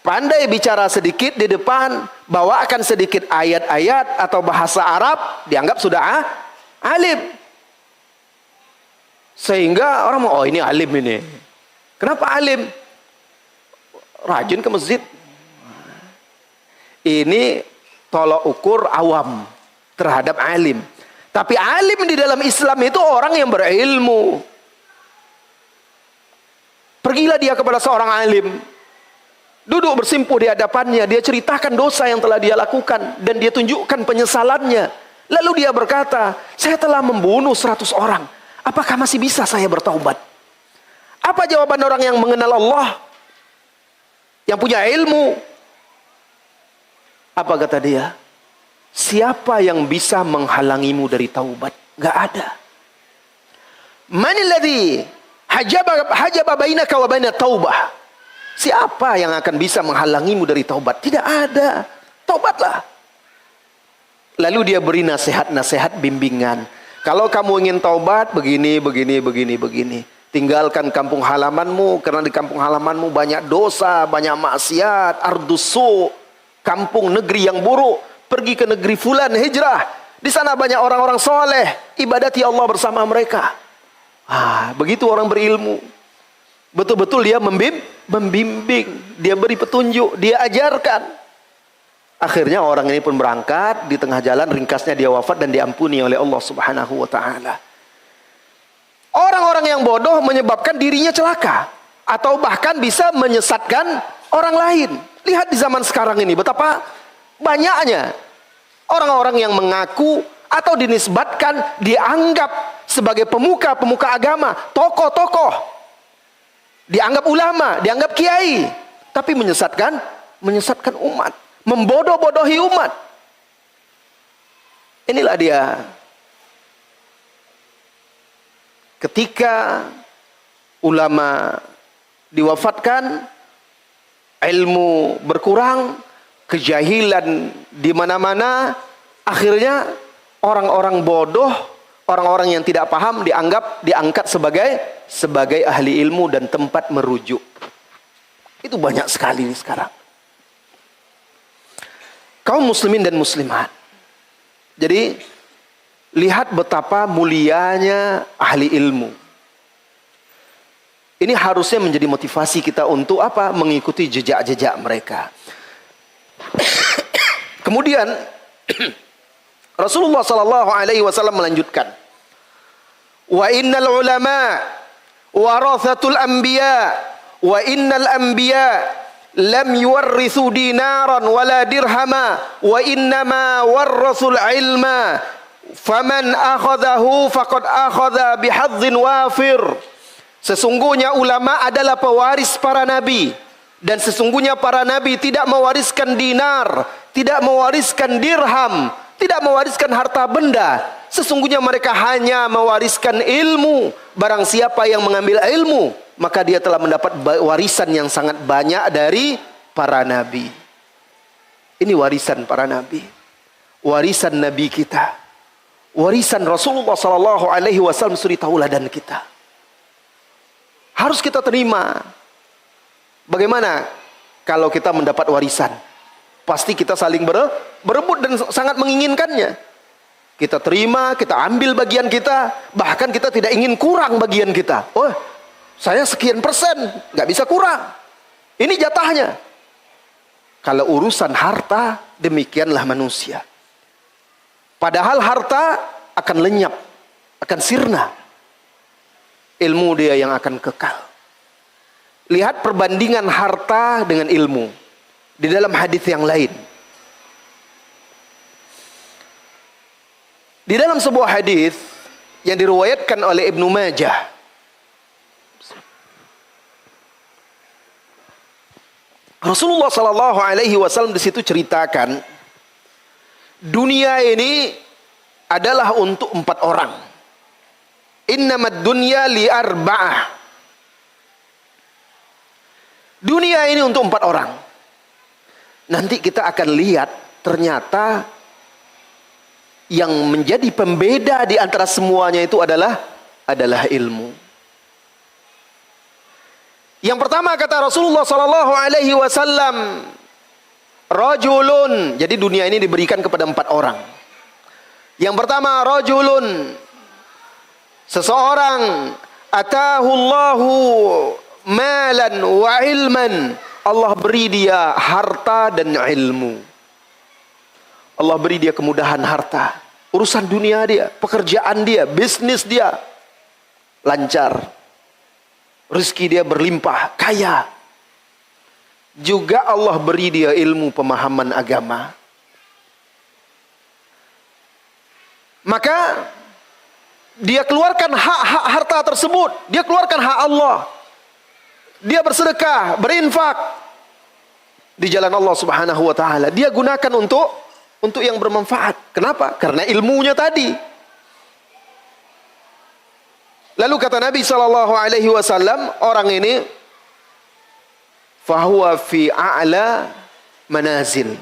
pandai bicara sedikit di depan, bawakan sedikit ayat-ayat atau bahasa Arab, dianggap sudah alim. Sehingga orang mau, oh ini alim ini. Kenapa alim? Rajin ke masjid. Ini tolok ukur awam terhadap alim. Tapi alim di dalam Islam itu orang yang berilmu. Pergilah dia kepada seorang alim, duduk bersimpuh di hadapannya, dia ceritakan dosa yang telah dia lakukan dan dia tunjukkan penyesalannya. Lalu dia berkata, saya telah membunuh 100 orang. Apakah masih bisa saya bertaubat? Apa jawaban orang yang mengenal Allah? Yang punya ilmu? Apa kata dia? Siapa yang bisa menghalangimu dari taubat? Gak ada. Manilladzi hajaba bainaka wa baina taubah? Siapa yang akan bisa menghalangimu dari taubat? Tidak ada. Taubatlah. Lalu dia beri nasihat-nasihat bimbingan. Kalau kamu ingin taubat, begini. Tinggalkan kampung halamanmu, karena di kampung halamanmu banyak dosa, banyak maksiat, ardusu, kampung negeri yang buruk. Pergi ke negeri fulan, hijrah. Di sana banyak orang-orang soleh, ibadati Allah bersama mereka. Begitu orang berilmu. Betul-betul dia membimbing, dia beri petunjuk, dia ajarkan. Akhirnya orang ini pun berangkat, di tengah jalan ringkasnya dia wafat dan diampuni oleh Allah Subhanahu wa taala. Orang-orang yang bodoh menyebabkan dirinya celaka atau bahkan bisa menyesatkan orang lain. Lihat di zaman sekarang ini betapa banyaknya orang-orang yang mengaku atau dinisbatkan, dianggap sebagai pemuka-pemuka agama, tokoh-tokoh, dianggap ulama, dianggap kiai, tapi menyesatkan umat, membodoh-bodohi umat. Inilah dia. Ketika ulama diwafatkan, ilmu berkurang, kejahilan di mana-mana, akhirnya orang-orang bodoh, orang-orang yang tidak paham diangkat sebagai ahli ilmu dan tempat merujuk. Itu banyak sekali nih sekarang. Kaum muslimin dan muslimat. Jadi lihat betapa mulianya ahli ilmu. Ini harusnya menjadi motivasi kita untuk apa? Mengikuti jejak-jejak mereka. Kemudian Rasulullah sallallahu alaihi wasallam melanjutkan, wa innal ulama warathatul anbiya wa innal anbiya lam yuwarrithu dinaran wala dirhama wa innama warrathul ilma faman akhadahu faqad akhadha bihadzin wafir. Sesungguhnya ulama adalah pewaris para nabi, dan sesungguhnya para nabi tidak mewariskan dinar, tidak mewariskan dirham, tidak mewariskan harta benda. Sesungguhnya mereka hanya mewariskan ilmu. Barang siapa yang mengambil ilmu, maka dia telah mendapat warisan yang sangat banyak dari para nabi. Ini warisan para nabi, warisan nabi kita, warisan Rasulullah sallallahu alaihi wasallam suri tauladan kita. Harus kita terima. Bagaimana kalau kita mendapat warisan? Pasti kita saling berebut dan sangat menginginkannya. Kita terima, kita ambil bagian kita, bahkan kita tidak ingin kurang bagian kita. Oh, saya sekian persen, nggak bisa kurang. Ini jatahnya. Kalau urusan harta, demikianlah manusia. Padahal harta akan lenyap, akan sirna. Ilmu dia yang akan kekal. Lihat perbandingan harta dengan ilmu di dalam hadis yang lain. Di dalam sebuah hadis yang diriwayatkan oleh Ibnu Majah, Rasulullah sallallahu alaihi wasallam di situ ceritakan, dunia ini adalah untuk 4 orang. Innamad dunya li arba'ah. Dunia ini untuk 4 orang. Nanti kita akan lihat ternyata yang menjadi pembeda di antara semuanya itu adalah ilmu. Yang pertama kata Rasulullah sallallahu alaihi wasallam, rajulun. Jadi dunia ini diberikan kepada 4 orang. Yang pertama rajulun, seseorang atahullahu malan wa ilman. Allah beri dia harta dan ilmu. Allah beri dia kemudahan harta. Urusan dunia dia, pekerjaan dia, bisnis dia lancar. Rezeki dia berlimpah, kaya. Juga Allah beri dia ilmu pemahaman agama. Maka dia keluarkan hak-hak harta tersebut, dia keluarkan hak Allah. Dia bersedekah, berinfak di jalan Allah Subhanahu wa taala. Dia gunakan untuk yang bermanfaat. Kenapa? Karena ilmunya tadi. Lalu kata Nabi sallallahu alaihi wasallam, orang ini fahuwa fi a'la manazil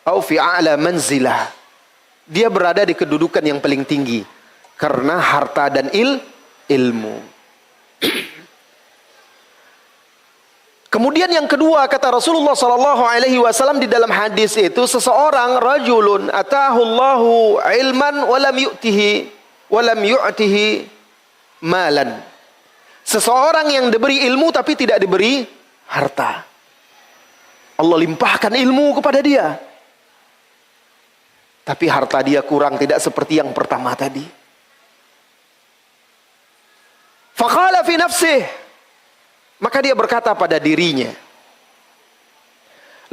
atau fi a'la manzilah. Dia berada di kedudukan yang paling tinggi karena harta dan ilmu. Kemudian yang kedua, kata Rasulullah sallallahu alaihi wasallam di dalam hadis itu, seseorang rajulun atahullahu ilman walam yu'tihi malan. Seseorang yang diberi ilmu tapi tidak diberi harta. Allah limpahkan ilmu kepada dia, tapi harta dia kurang, tidak seperti yang pertama tadi. Faqala fi nafsih, maka dia berkata pada dirinya,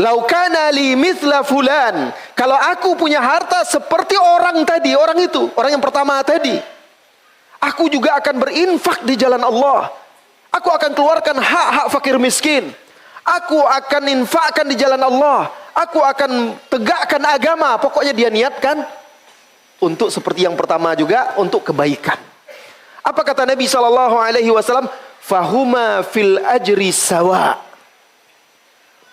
"Lau kana li mithla fulan," kalau aku punya harta seperti orang tadi, orang itu, orang yang pertama tadi, aku juga akan berinfak di jalan Allah. Aku akan keluarkan hak-hak fakir miskin. Aku akan infakkan di jalan Allah. Aku akan tegakkan agama. Pokoknya dia niatkan untuk seperti yang pertama juga, untuk kebaikan. Apa kata Nabi sallallahu alaihi wasallam? Fahuma fil ajri sawa.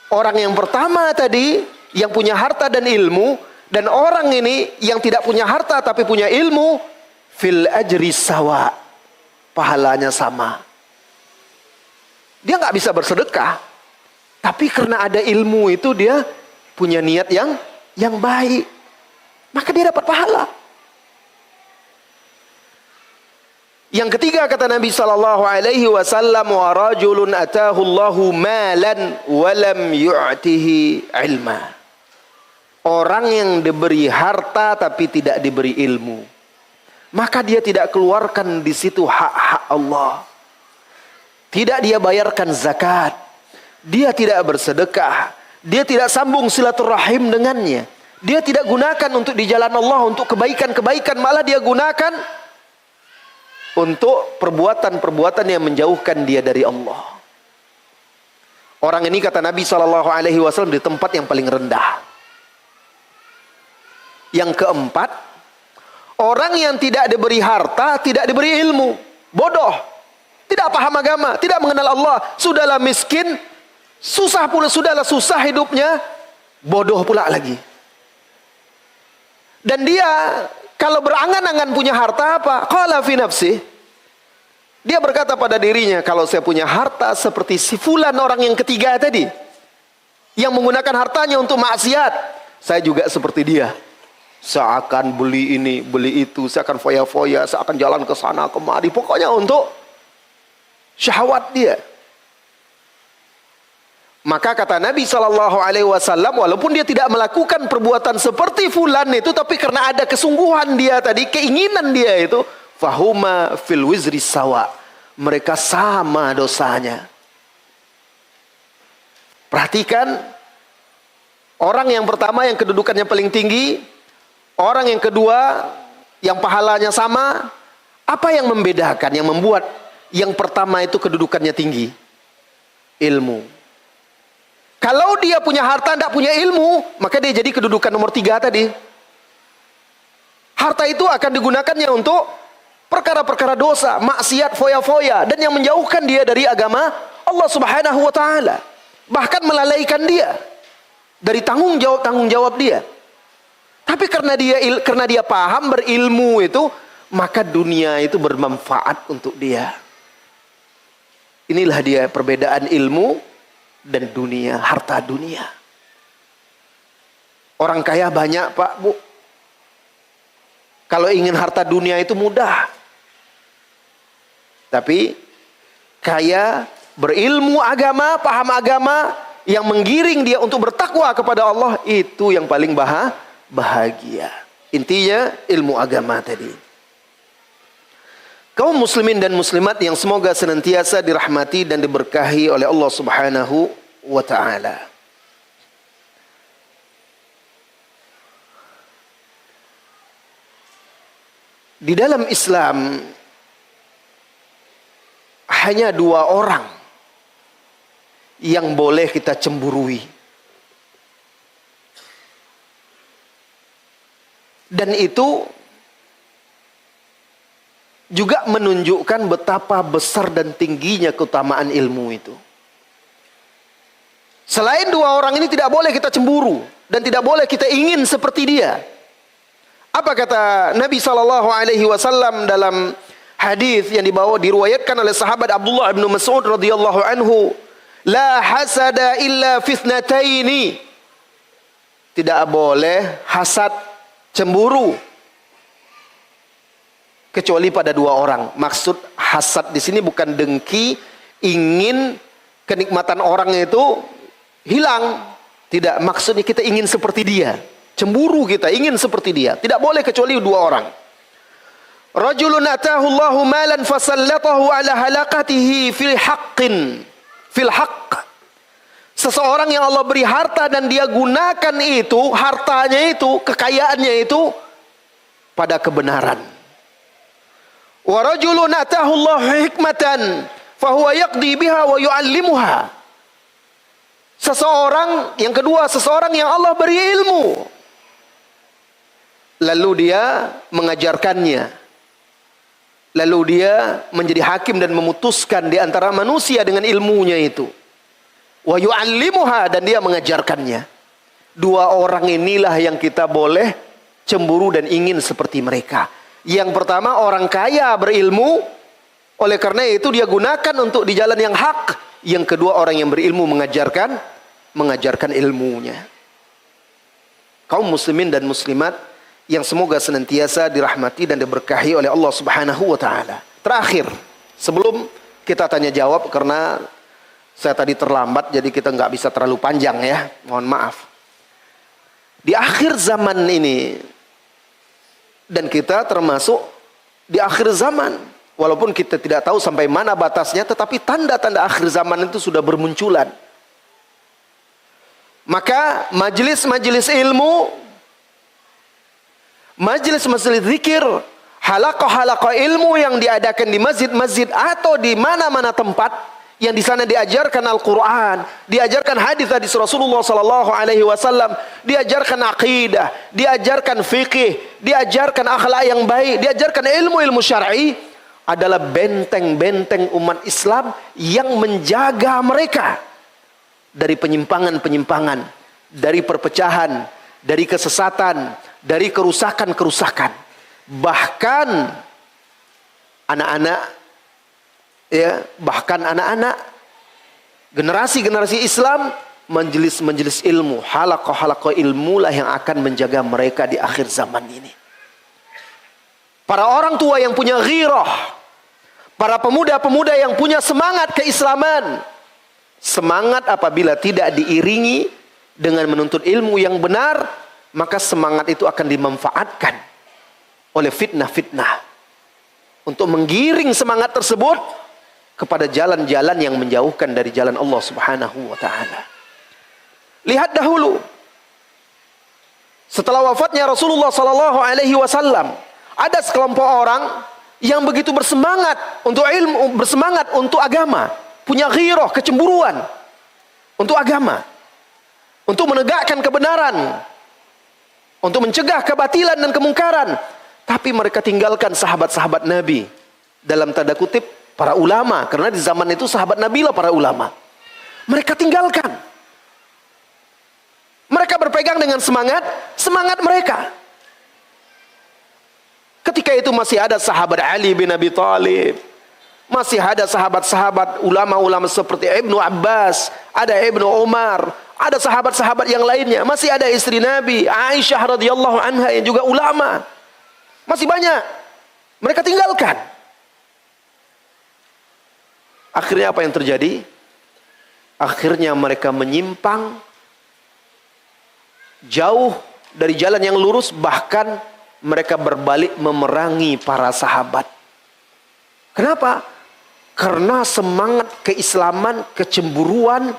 Orang yang pertama tadi yang punya harta dan ilmu, dan orang ini yang tidak punya harta tapi punya ilmu, fil ajri sawa, pahalanya sama. Dia nggak bisa bersedekah, tapi karena ada ilmu itu dia punya niat yang baik, maka dia dapat pahala. Yang ketiga kata Nabi sallallahu alaihi wasallam, wa rajulun atahu Allahu malan wa lam yu'tihi ilma. Orang yang diberi harta tapi tidak diberi ilmu, maka dia tidak keluarkan di situ hak-hak Allah. Tidak dia bayarkan zakat, dia tidak bersedekah, dia tidak sambung silaturahim dengannya, dia tidak gunakan untuk di jalan Allah, untuk kebaikan-kebaikan, malah dia gunakan untuk perbuatan-perbuatan yang menjauhkan dia dari Allah. Orang ini kata Nabi SAW di tempat yang paling rendah. Yang keempat, orang yang tidak diberi harta, tidak diberi ilmu, bodoh, tidak paham agama, tidak mengenal Allah, sudahlah miskin, susah pula, sudahlah susah hidupnya, bodoh pula lagi. Dan dia kalau berangan-angan punya harta apa? Qala fi nafsi. Dia berkata pada dirinya, kalau saya punya harta seperti si fulan, orang yang ketiga tadi, yang menggunakan hartanya untuk maksiat, saya juga seperti dia. Saya akan beli ini, beli itu, saya akan foya-foya, saya akan jalan ke sana kemari, pokoknya untuk syahwat dia. Maka kata Nabi SAW, walaupun dia tidak melakukan perbuatan seperti fulan itu, tapi karena ada kesungguhan dia tadi, keinginan dia itu, fahuma fil wizri sawa, mereka sama dosanya. Perhatikan, orang yang pertama yang kedudukannya paling tinggi, orang yang kedua yang pahalanya sama. Apa yang membedakan, yang membuat yang pertama itu kedudukannya tinggi? Ilmu. Kalau dia punya harta, tidak punya ilmu, maka dia jadi kedudukan nomor 3 tadi. Harta itu akan digunakannya untuk perkara-perkara dosa, maksiat, foya-foya, dan yang menjauhkan dia dari agama Allah Subhanahu wa taala. Bahkan melalaikan dia dari tanggung jawab dia. Tapi karena dia paham, berilmu itu, maka dunia itu bermanfaat untuk dia. Inilah dia perbedaan ilmu dan dunia, harta dunia. Orang kaya banyak, Pak, Bu. Kalau ingin harta dunia itu mudah. Tapi kaya, berilmu agama, paham agama, yang menggiring dia untuk bertakwa kepada Allah, itu yang paling bahagia. Intinya ilmu agama tadi. Kaum muslimin dan muslimat yang semoga senantiasa dirahmati dan diberkahi oleh Allah Subhanahu wa taala. Di dalam Islam hanya 2 orang yang boleh kita cemburui. Dan itu juga menunjukkan betapa besar dan tingginya keutamaan ilmu itu. Selain 2 orang ini tidak boleh kita cemburu dan tidak boleh kita ingin seperti dia. Apa kata Nabi SAW dalam hadis yang diriwayatkan oleh sahabat Abdullah bin Mas'ud radhiyallahu anhu, la hasada illa fitnataini. Tidak boleh hasad, cemburu, kecuali pada 2 orang. Maksud hasad di sini bukan dengki, ingin kenikmatan orang itu hilang. Tidak, maksudnya kita ingin seperti dia. Cemburu kita, ingin seperti dia. Tidak boleh kecuali 2 orang. Rajulun atahu Allahu malan fasallatahu ala halaqatihi fil haqq. Seseorang yang Allah beri harta dan dia gunakan itu, hartanya itu, kekayaannya itu pada kebenaran. Wa rajulun atahu Allahu hikmatan fahuwa yaqdi biha wa yu'allimuha. Seseorang yang kedua, seseorang yang Allah beri ilmu, lalu dia mengajarkannya, lalu dia menjadi hakim dan memutuskan di antara manusia dengan ilmunya itu. Wa yu'allimuha, dan dia mengajarkannya. 2 orang inilah yang kita boleh cemburu dan ingin seperti mereka. Yang pertama, orang kaya berilmu, oleh karena itu dia gunakan untuk di jalan yang hak. Yang kedua, orang yang berilmu mengajarkan ilmunya. Kaum muslimin dan muslimat yang semoga senantiasa dirahmati dan diberkahi oleh Allah Subhanahu wa taala. Terakhir, sebelum kita tanya jawab, karena saya tadi terlambat jadi kita nggak bisa terlalu panjang ya, mohon maaf. Di akhir zaman ini, dan kita termasuk di akhir zaman, walaupun kita tidak tahu sampai mana batasnya, tetapi tanda-tanda akhir zaman itu sudah bermunculan. Maka majelis-majelis ilmu, majelis-majelis zikir, halaqah-halaqah ilmu yang diadakan di masjid-masjid atau di mana-mana tempat yang di sana diajarkan Al-Quran, diajarkan hadis-hadis Rasulullah Sallallahu Alaihi Wasallam, diajarkan aqidah, diajarkan fikih, diajarkan akhlak yang baik, diajarkan ilmu-ilmu syar'i, adalah benteng-benteng umat Islam yang menjaga mereka dari penyimpangan-penyimpangan, dari perpecahan, dari kesesatan, dari kerusakan-kerusakan. Bahkan anak-anak, bahkan anak-anak, generasi-generasi Islam, majelis-majelis ilmu, halaqah-halaqah ilmu lah yang akan menjaga mereka di akhir zaman ini. Para orang tua yang punya ghirah, para pemuda-pemuda yang punya semangat keislaman, semangat apabila tidak diiringi dengan menuntut ilmu yang benar, maka semangat itu akan dimanfaatkan oleh fitnah-fitnah untuk menggiring semangat tersebut kepada jalan-jalan yang menjauhkan dari jalan Allah Subhanahu wa taala. Lihat dahulu, setelah wafatnya Rasulullah sallallahu alaihi wasallam, ada sekelompok orang yang begitu bersemangat untuk ilmu, bersemangat untuk agama, punya ghirah, kecemburuan untuk agama, untuk menegakkan kebenaran, untuk mencegah kebatilan dan kemungkaran. Tapi mereka tinggalkan sahabat-sahabat Nabi, dalam tanda kutip para ulama, karena di zaman itu sahabat Nabi lah para ulama. Mereka tinggalkan. Mereka berpegang dengan semangat mereka. Ketika itu masih ada sahabat Ali bin Abi Thalib, masih ada sahabat-sahabat ulama-ulama seperti Ibnu Abbas, ada Ibnu Umar, ada sahabat-sahabat yang lainnya, masih ada istri Nabi Aisyah radhiyallahu anha yang juga ulama. Masih banyak. Mereka tinggalkan. Akhirnya apa yang terjadi? Akhirnya mereka menyimpang jauh dari jalan yang lurus, bahkan mereka berbalik memerangi para sahabat. Kenapa? Karena semangat keislaman, kecemburuan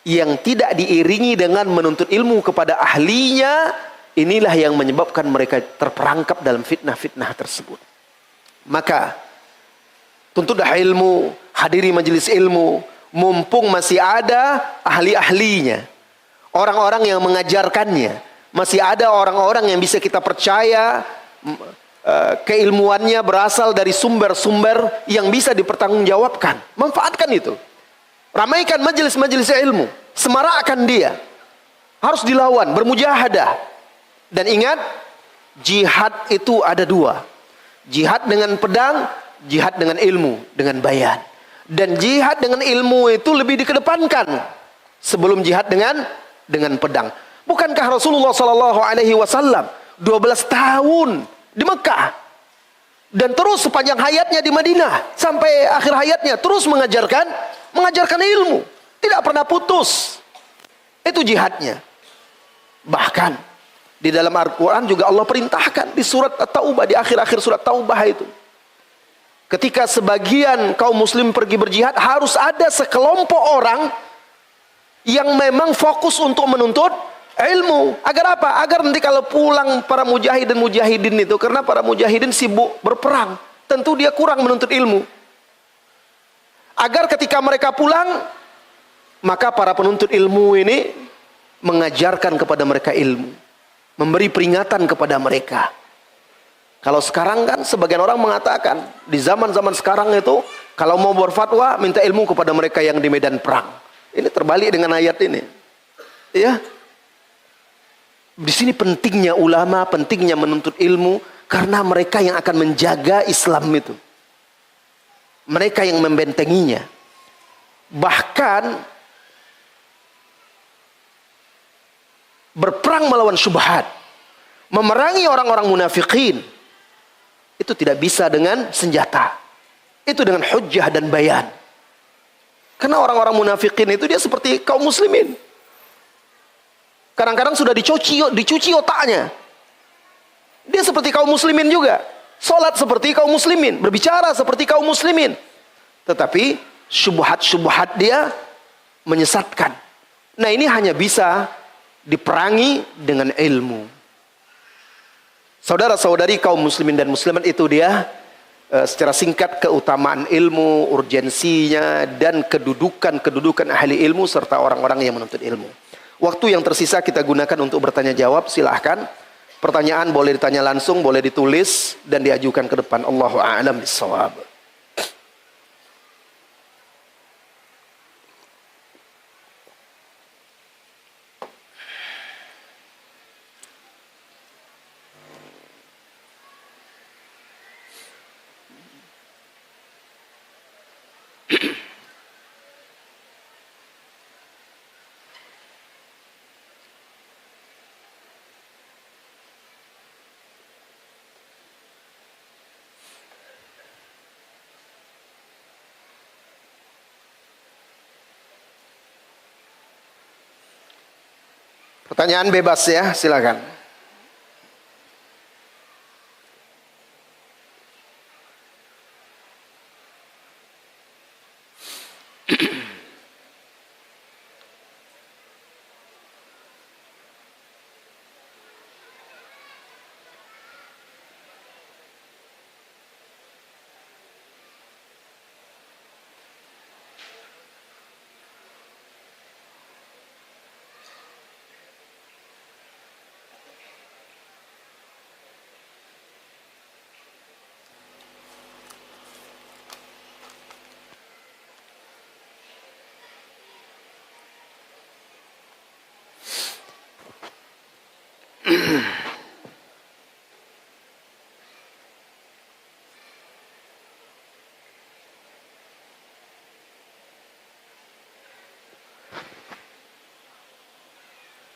yang tidak diiringi dengan menuntut ilmu kepada ahlinya, inilah yang menyebabkan mereka terperangkap dalam fitnah-fitnah tersebut. Maka tuntutlah ilmu, hadiri majelis ilmu, mumpung masih ada ahli-ahlinya, orang-orang yang mengajarkannya, masih ada orang-orang yang bisa kita percaya keilmuannya berasal dari sumber-sumber yang bisa dipertanggungjawabkan. Manfaatkan itu. Ramaikan majelis-majelis ilmu, semarakkan dia. Harus dilawan, bermujahadah. Dan ingat, jihad itu ada dua. Jihad dengan pedang, jihad dengan ilmu, dengan bayan. Dan jihad dengan ilmu itu lebih dikedepankan sebelum jihad dengan pedang. Bukankah Rasulullah SAW 12 tahun di Mekah dan terus sepanjang hayatnya di Madinah sampai akhir hayatnya terus mengajarkan ilmu, tidak pernah putus. Itu jihadnya. Bahkan di dalam Al-Quran juga Allah perintahkan di surat At-Taubah, di akhir-akhir surat Taubah itu, ketika sebagian kaum muslim pergi berjihad, harus ada sekelompok orang yang memang fokus untuk menuntut ilmu. Agar apa? Agar nanti kalau pulang para mujahid dan mujahidin itu, karena para mujahidin sibuk berperang, tentu dia kurang menuntut ilmu. Agar ketika mereka pulang, maka para penuntut ilmu ini mengajarkan kepada mereka ilmu, memberi peringatan kepada mereka. Kalau sekarang kan sebagian orang mengatakan di zaman-zaman sekarang itu kalau mau berfatwa minta ilmu kepada mereka yang di medan perang. Ini terbalik dengan ayat ini. Ya. Di sini pentingnya ulama, pentingnya menuntut ilmu karena mereka yang akan menjaga Islam itu. Mereka yang membentenginya. Bahkan berperang melawan syubhat, memerangi orang-orang munafikin, itu tidak bisa dengan senjata. Itu dengan hujjah dan bayan. Karena orang-orang munafikin itu dia seperti kaum muslimin. Kadang-kadang sudah dicuci otaknya. Dia seperti kaum muslimin juga. Salat seperti kaum muslimin, berbicara seperti kaum muslimin. Tetapi syubhat-syubhat dia menyesatkan. Nah, ini hanya bisa diperangi dengan ilmu. Saudara-saudari kaum muslimin dan muslimat, itu dia secara singkat keutamaan ilmu, urgensinya, dan kedudukan ahli ilmu serta orang-orang yang menuntut ilmu. Waktu yang tersisa kita gunakan untuk bertanya jawab. Silahkan. Pertanyaan boleh ditanya langsung, boleh ditulis dan diajukan ke depan. Allahu a'lam bishawab. Pertanyaan bebas ya, silakan.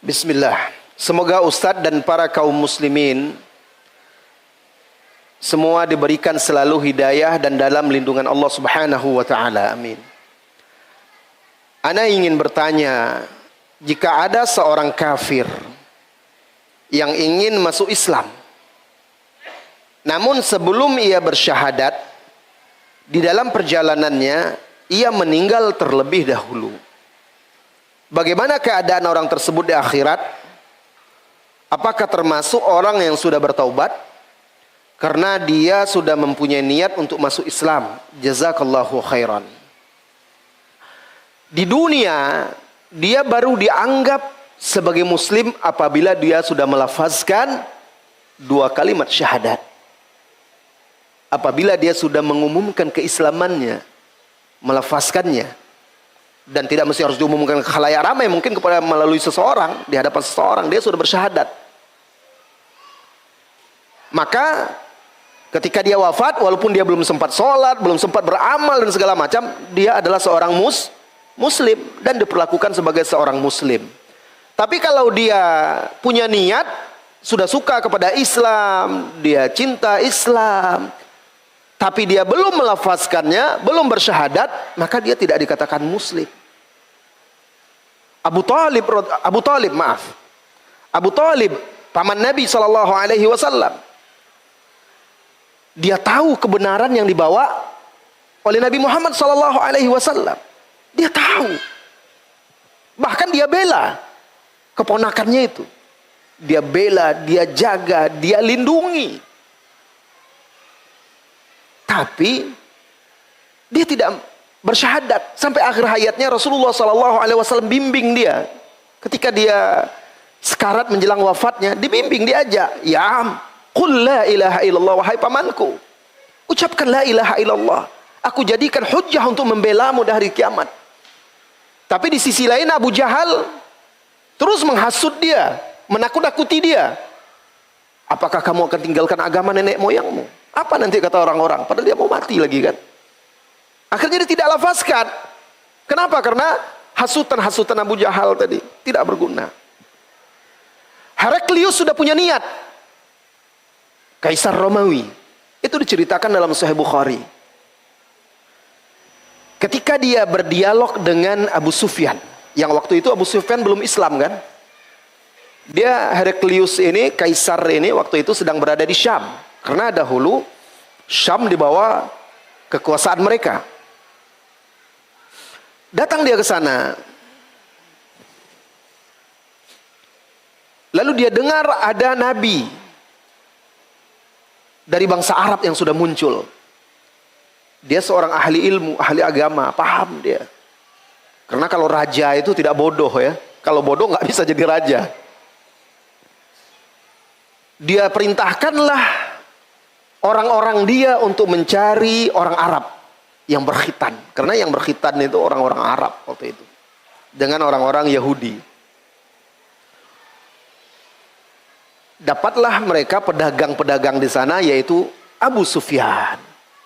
Bismillah. Semoga Ustadz dan para kaum muslimin semua diberikan selalu hidayah dan dalam lindungan Allah Subhanahu wa taala. Amin. Ana ingin bertanya, jika ada seorang kafir yang ingin masuk Islam, namun sebelum ia bersyahadat, di dalam perjalanannya ia meninggal terlebih dahulu, bagaimana keadaan orang tersebut di akhirat? Apakah termasuk orang yang sudah bertaubat? karena dia sudah mempunyai niat untuk masuk Islam. Jazakallahu khairan. Di dunia dia baru dianggap sebagai muslim apabila dia sudah melafazkan 2 kalimat syahadat. Apabila dia sudah mengumumkan keislamannya, melafazkannya, dan tidak mesti harus diumumkan ke khalayak ramai, mungkin kepada melalui seseorang, di hadapan seseorang dia sudah bersyahadat. Maka ketika dia wafat, walaupun dia belum sempat sholat, belum sempat beramal dan segala macam, dia adalah seorang muslim dan diperlakukan sebagai seorang muslim. Tapi kalau dia punya niat, sudah suka kepada Islam, dia cinta Islam, tapi dia belum melafazkannya, belum bersyahadat, maka dia tidak dikatakan muslim. Abu Talib, paman Nabi SAW, dia tahu kebenaran yang dibawa oleh Nabi Muhammad SAW. Dia tahu, bahkan dia bela keponakannya itu. Dia bela, dia jaga, dia lindungi. Tapi dia tidak bersyahadat sampai akhir hayatnya. Rasulullah SAW bimbing dia ketika dia sekarat menjelang wafatnya, dibimbing, diajak, ya qul la ilaha illallah, wahai pamanku, ucapkan la ilaha illallah, aku jadikan hujjah untuk membelamu di hari kiamat. Tapi di sisi lain Abu Jahal terus menghasut dia, menakut-nakuti dia. Apakah kamu akan tinggalkan agama nenek moyangmu? Apa nanti kata orang-orang? Padahal dia mau mati lagi kan. Akhirnya dia tidak lafazkan. Kenapa? Karena hasutan-hasutan Abu Jahal tadi tidak berguna. Heraklius sudah punya niat. Kaisar Romawi. Itu diceritakan dalam Sahih Bukhari. Ketika dia berdialog dengan Abu Sufyan, yang waktu itu Abu Sufyan belum Islam kan. Dia, Heraklius ini, kaisar ini waktu itu sedang berada di Syam. Karena dahulu Syam di bawah kekuasaan mereka. Datang dia ke sana. Lalu dia dengar ada nabi dari bangsa Arab yang sudah muncul. Dia seorang ahli ilmu, ahli agama, paham dia. Karena kalau raja itu tidak bodoh ya. Kalau bodoh nggak bisa jadi raja. Dia perintahkanlah orang-orang dia untuk mencari orang Arab yang berkhitan. Karena yang berkhitan itu orang-orang Arab waktu itu. Dengan orang-orang Yahudi. Dapatlah mereka pedagang-pedagang di sana, yaitu Abu Sufyan,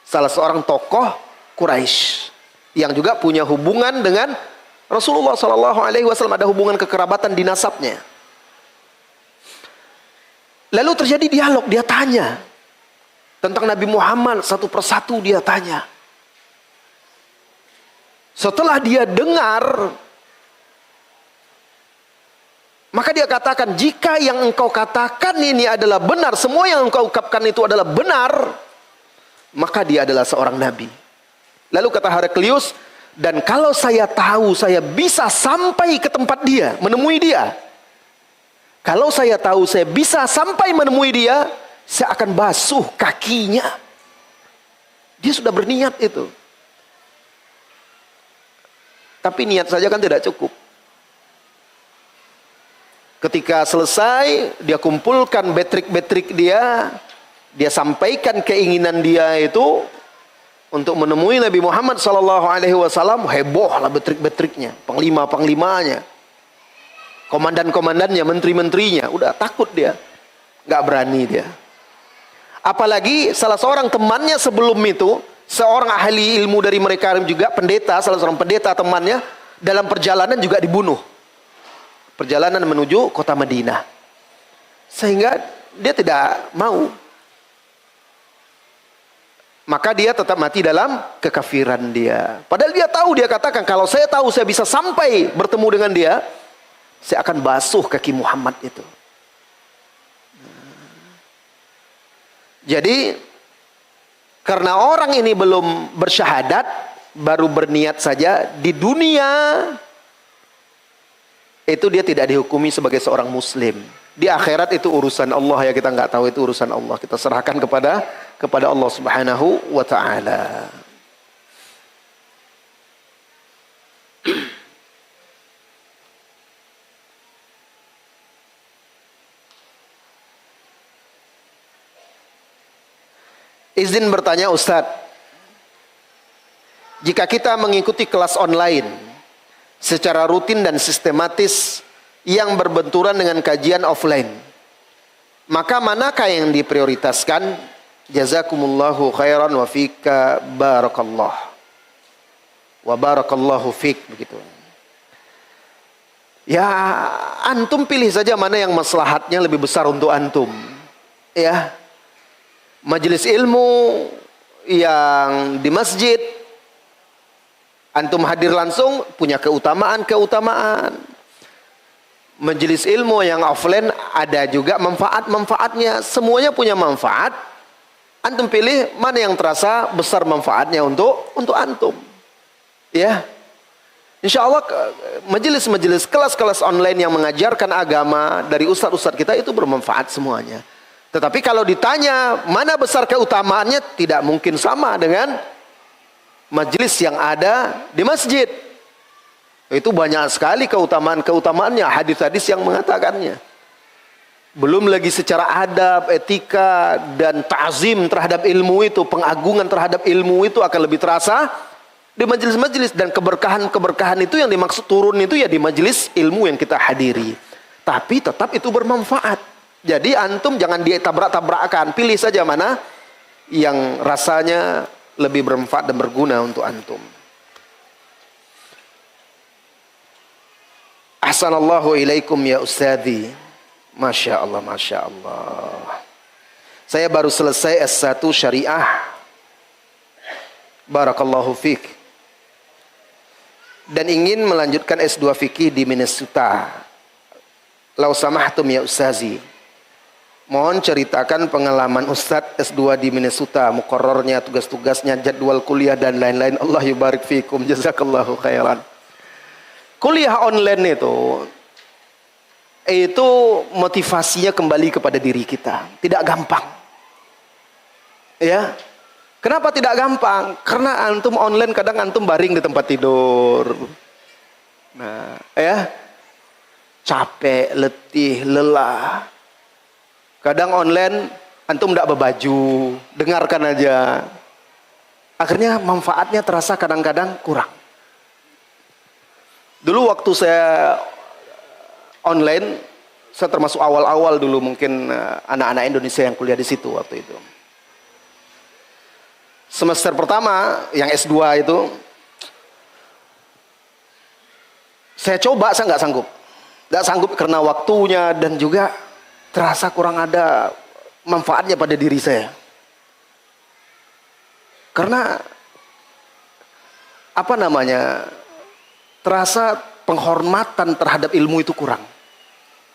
salah seorang tokoh Quraisy yang juga punya hubungan dengan Rasulullah SAW, ada hubungan kekerabatan di nasabnya. Lalu terjadi dialog, dia tanya tentang Nabi Muhammad satu persatu, dia tanya. Setelah dia dengar, maka dia katakan, jika yang engkau katakan ini adalah benar, semua yang engkau ungkapkan itu adalah benar, maka dia adalah seorang nabi. Lalu kata Heraklius, dan kalau saya tahu saya bisa sampai ke tempat dia, menemui dia. Kalau saya tahu saya bisa sampai menemui dia, saya akan basuh kakinya. Dia sudah berniat itu. Tapi niat saja kan tidak cukup. Ketika selesai, dia kumpulkan betrik-betrik dia sampaikan keinginan dia itu untuk menemui Nabi Muhammad SAW. Heboh lah betrik-betriknya, panglima-panglimanya, komandan-komandannya, menteri-menterinya. Udah takut dia, nggak berani dia. Apalagi salah seorang temannya sebelum itu, seorang ahli ilmu dari mereka juga, pendeta, salah seorang pendeta temannya, dalam perjalanan juga dibunuh. Perjalanan menuju kota Madinah. Sehingga dia tidak mau. Maka dia tetap mati dalam kekafiran dia. Padahal dia tahu, dia katakan, kalau saya tahu saya bisa sampai bertemu dengan dia, saya akan basuh kaki Muhammad itu. Jadi, karena orang ini belum bersyahadat, baru berniat saja, di dunia itu dia tidak dihukumi sebagai seorang muslim. Di akhirat itu urusan Allah, ya kita nggak tahu, itu urusan Allah. Kita serahkan kepada Allah Subhanahu wa taala. Izin bertanya Ustadz, jika kita mengikuti kelas online secara rutin dan sistematis yang berbenturan dengan kajian offline, maka manakah yang diprioritaskan? Jazakumullahu khairan wa fika barakallah wa barakallahu fik, begitu. Ya, antum pilih saja mana yang maslahatnya lebih besar untuk antum. Ya, majelis ilmu yang di masjid antum hadir langsung punya keutamaan. Majelis ilmu yang offline ada juga manfaatnya. Semuanya punya manfaat. Antum pilih mana yang terasa besar manfaatnya untuk antum. Ya. Insya Allah majelis-majelis, kelas-kelas online yang mengajarkan agama dari ustadz-ustadz kita itu bermanfaat semuanya. Tetapi kalau ditanya mana besar keutamaannya, tidak mungkin sama dengan majelis yang ada di masjid. Itu banyak sekali keutamaan-keutamaannya, hadis-hadis yang mengatakannya. Belum lagi secara adab, etika, dan ta'zim terhadap ilmu itu, pengagungan terhadap ilmu itu akan lebih terasa di majelis-majelis. Dan keberkahan-keberkahan itu yang dimaksud turun itu ya di majelis ilmu yang kita hadiri. Tapi tetap itu bermanfaat. Jadi antum jangan ditabrak-tabrakan, pilih saja mana yang rasanya lebih bermanfaat dan berguna untuk antum. Ahsanallahu ilaikum ya ustadzi. Masya Allah, Masya Allah. Saya baru selesai S1 Syariah. Barakallahu fiqh. Dan ingin melanjutkan S2 Fikih di Minnesota. Lau samahtum ya ustadzi. Mohon ceritakan pengalaman Ustadz S2 di Minnesota, muqarrarnya, tugas-tugasnya, jadwal kuliah dan lain-lain. Allah yubarik fikum, jazakallahu khairan. Kuliah online itu motivasinya kembali kepada diri kita. Tidak gampang. Ya. Kenapa tidak gampang? Karena antum online kadang antum baring di tempat tidur. Nah, ya. Capek, letih, lelah. Kadang online antum tidak berbaju, dengarkan aja. Akhirnya manfaatnya terasa kadang-kadang kurang. Dulu waktu saya online, saya termasuk awal-awal dulu mungkin anak-anak Indonesia yang kuliah di situ waktu itu. Semester pertama yang S2 itu, saya coba, saya nggak sanggup. Nggak sanggup karena waktunya dan juga terasa kurang ada manfaatnya pada diri saya. Karena terasa penghormatan terhadap ilmu itu kurang.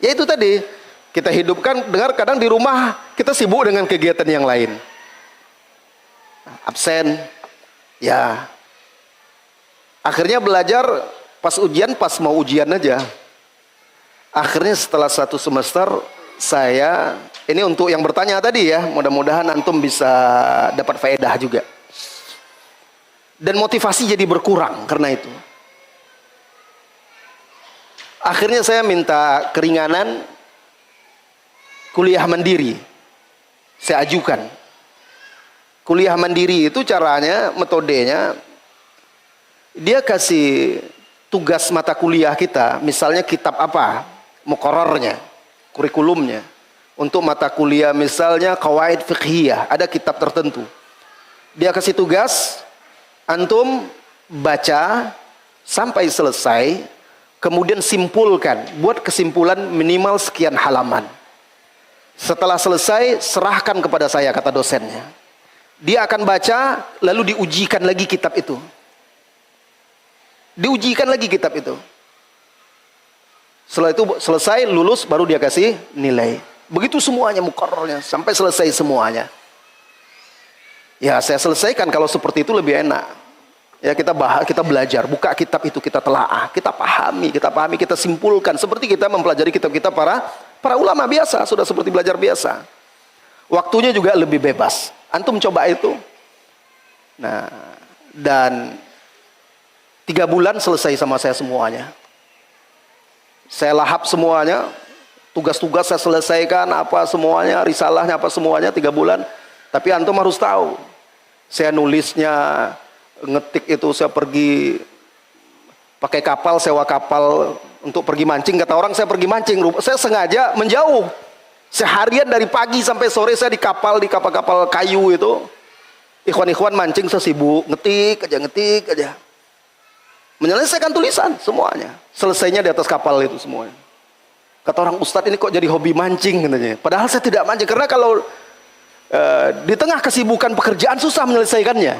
Ya itu tadi, kita hidupkan, dengar kadang di rumah kita sibuk dengan kegiatan yang lain. Absen, ya. Akhirnya belajar pas mau ujian aja. Akhirnya setelah 1 semester saya, ini untuk yang bertanya tadi ya, mudah-mudahan antum bisa dapat faedah juga. Dan motivasi jadi berkurang karena itu. Akhirnya saya minta keringanan kuliah mandiri. Saya ajukan. Kuliah mandiri itu caranya, metodenya, dia kasih tugas mata kuliah kita, misalnya kitab apa, muqarrarnya, kurikulumnya. Untuk mata kuliah misalnya qawaid fiqhiyah, ada kitab tertentu. Dia kasih tugas, antum baca sampai selesai, kemudian simpulkan, buat kesimpulan minimal sekian halaman. Setelah selesai, serahkan kepada saya, kata dosennya. Dia akan baca, lalu diujikan lagi kitab itu. Diujikan lagi kitab itu. Setelah itu selesai, lulus, baru dia kasih nilai. Begitu semuanya muqarrarnya, sampai selesai semuanya. Ya saya selesaikan, kalau seperti itu lebih enak. Ya kita belajar, buka kitab itu, kita telaah, kita pahami, kita simpulkan. Seperti kita mempelajari kitab-kitab Para ulama biasa, sudah seperti belajar biasa. Waktunya juga lebih bebas. Antum coba itu. Nah, dan 3 bulan selesai sama saya semuanya. Saya lahap semuanya. Tugas-tugas saya selesaikan, apa semuanya, risalahnya apa semuanya, 3 bulan. Tapi antum harus tahu, saya nulisnya, ngetik itu, saya pergi pakai kapal, sewa kapal untuk pergi mancing. Kata orang saya pergi mancing, saya sengaja menjauh. Seharian dari pagi sampai sore saya di kapal-kapal kayu itu. Ikhwan-ikhwan mancing, saya sibuk ngetik aja. Menyelesaikan tulisan semuanya. Selesainya di atas kapal itu semuanya. Kata orang, Ustadz ini kok jadi hobi mancing katanya. Padahal saya tidak mancing, karena kalau di tengah kesibukan pekerjaan susah menyelesaikannya.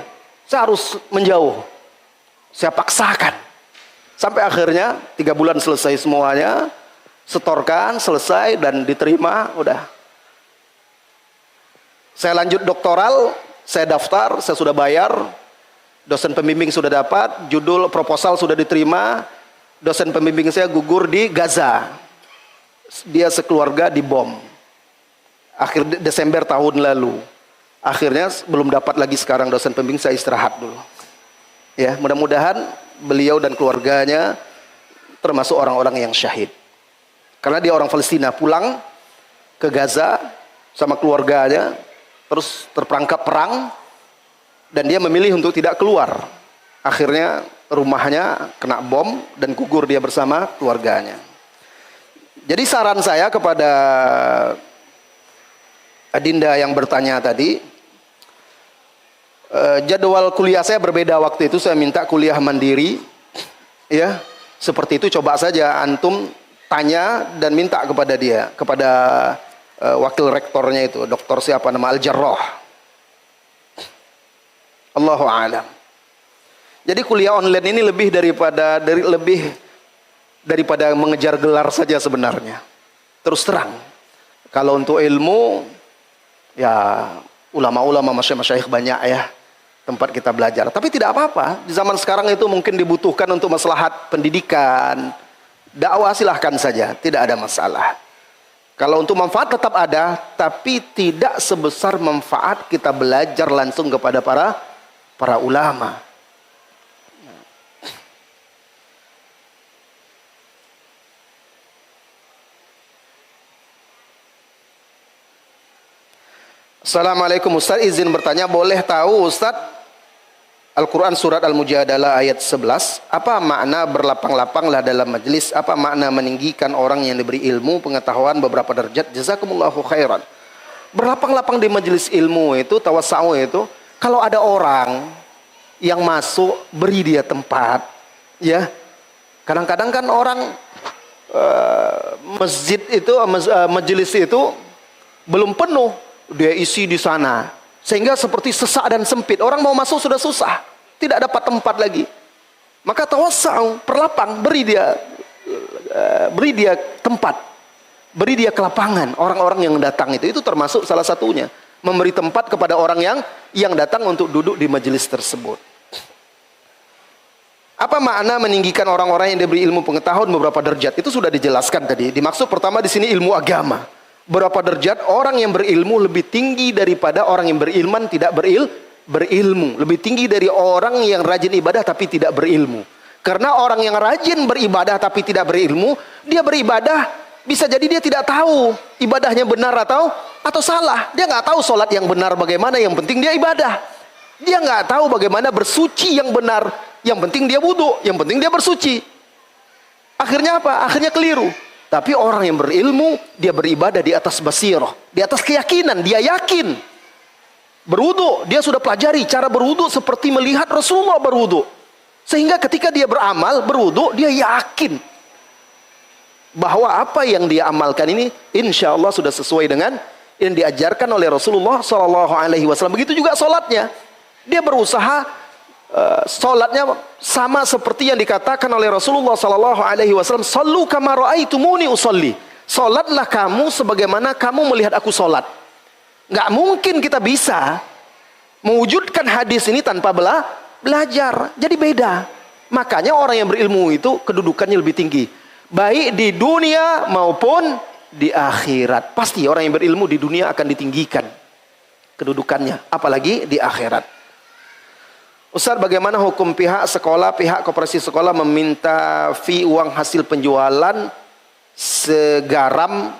Saya harus menjauh. Saya paksakan. Sampai akhirnya 3 bulan selesai semuanya. Setorkan, selesai dan diterima, udah. Saya lanjut doktoral, saya daftar, saya sudah bayar. Dosen pembimbing sudah dapat, judul proposal sudah diterima. Dosen pembimbing saya gugur di Gaza. Dia sekeluarga dibom. Akhir Desember tahun lalu. Akhirnya belum dapat lagi sekarang dosen pembimbing, saya istirahat dulu. Ya, mudah-mudahan beliau dan keluarganya termasuk orang-orang yang syahid. Karena dia orang Palestina, pulang ke Gaza sama keluarganya, terus terperangkap perang, dan dia memilih untuk tidak keluar. Akhirnya rumahnya kena bom dan gugur dia bersama keluarganya. Jadi saran saya kepada Adinda yang bertanya tadi, jadwal kuliah saya berbeda waktu itu, saya minta kuliah mandiri, ya seperti itu. Coba saja antum tanya dan minta kepada dia, kepada wakil rektornya itu, dokter siapa nama, Al-Jarrah. Allahu a'lam. Jadi kuliah online ini lebih daripada mengejar gelar saja sebenarnya. Terus terang, kalau untuk ilmu, ya ulama-ulama, masyayikh banyak ya tempat kita belajar. Tapi tidak apa-apa, di zaman sekarang itu mungkin dibutuhkan untuk maslahat pendidikan, dakwah, silahkan saja, tidak ada masalah. Kalau untuk manfaat tetap ada, tapi tidak sebesar manfaat kita belajar langsung kepada para ulama. Assalamualaikum Ustaz, izin bertanya, boleh tahu Ustaz Al-Quran surat Al-Mujadalah ayat 11, apa makna berlapang-lapanglah dalam majlis, apa makna meninggikan orang yang diberi ilmu pengetahuan beberapa derajat? Jazakumullahu khairan. Berlapang-lapang di majelis ilmu itu, tawasau itu, kalau ada orang yang masuk, beri dia tempat, ya. Kadang-kadang kan orang masjid itu, majelis itu belum penuh, dia isi di sana, sehingga seperti sesak dan sempit. Orang mau masuk sudah susah, tidak dapat tempat lagi. Maka tawassau, perlapang, beri dia tempat, beri dia kelapangan. Orang-orang yang datang itu termasuk salah satunya, memberi tempat kepada orang yang datang untuk duduk di majelis tersebut. Apa makna meninggikan orang-orang yang diberi ilmu pengetahuan beberapa derajat? Itu sudah dijelaskan tadi. Dimaksud pertama di sini ilmu agama. Berapa derajat orang yang berilmu lebih tinggi daripada orang yang berilman tidak berilmu. Lebih tinggi dari orang yang rajin ibadah tapi tidak berilmu. Karena orang yang rajin beribadah tapi tidak berilmu, dia beribadah bisa jadi dia tidak tahu ibadahnya benar atau salah. Dia nggak tahu sholat yang benar bagaimana, yang penting dia ibadah. Dia nggak tahu bagaimana bersuci yang benar, yang penting dia wudhu, yang penting dia bersuci. Akhirnya apa? Akhirnya keliru. Tapi orang yang berilmu, dia beribadah di atas basirah, di atas keyakinan, dia yakin. Berwudu, dia sudah pelajari cara berwudu seperti melihat Rasulullah berwudu. Sehingga ketika dia beramal, berwudu, dia yakin bahwa apa yang dia amalkan ini insya Allah sudah sesuai dengan yang diajarkan oleh Rasulullah SAW. Begitu juga sholatnya, dia berusaha sholatnya sama seperti yang dikatakan oleh Rasulullah SAW. Sallu kama ra'aitumuni usolli. Sholatlah kamu sebagaimana kamu melihat aku sholat. Nggak mungkin kita bisa mewujudkan hadis ini tanpa belajar. Jadi beda. Makanya orang yang berilmu itu kedudukannya lebih tinggi, baik di dunia maupun Di akhirat. Pasti orang yang berilmu di dunia akan ditinggikan kedudukannya, apalagi di akhirat. Ustaz, bagaimana hukum pihak sekolah, pihak koperasi sekolah meminta fee uang hasil penjualan seragam,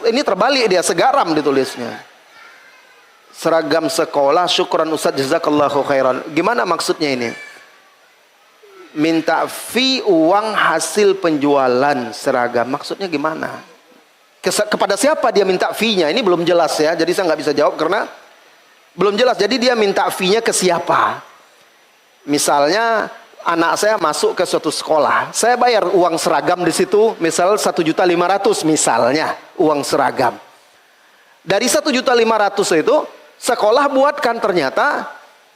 ini terbalik dia, segaram ditulisnya. Seragam sekolah, syukran Ustaz, jazakallahu khairan. Gimana maksudnya ini? Minta fee uang hasil penjualan seragam, maksudnya gimana? Kepada siapa dia minta fee-nya? Ini belum jelas ya, jadi saya nggak bisa jawab karena belum jelas. Jadi dia minta fee-nya ke siapa? Misalnya anak saya masuk ke suatu sekolah, saya bayar uang seragam di situ, misal 1.500.000 misalnya uang seragam. Dari 1.500.000 itu sekolah buatkan, ternyata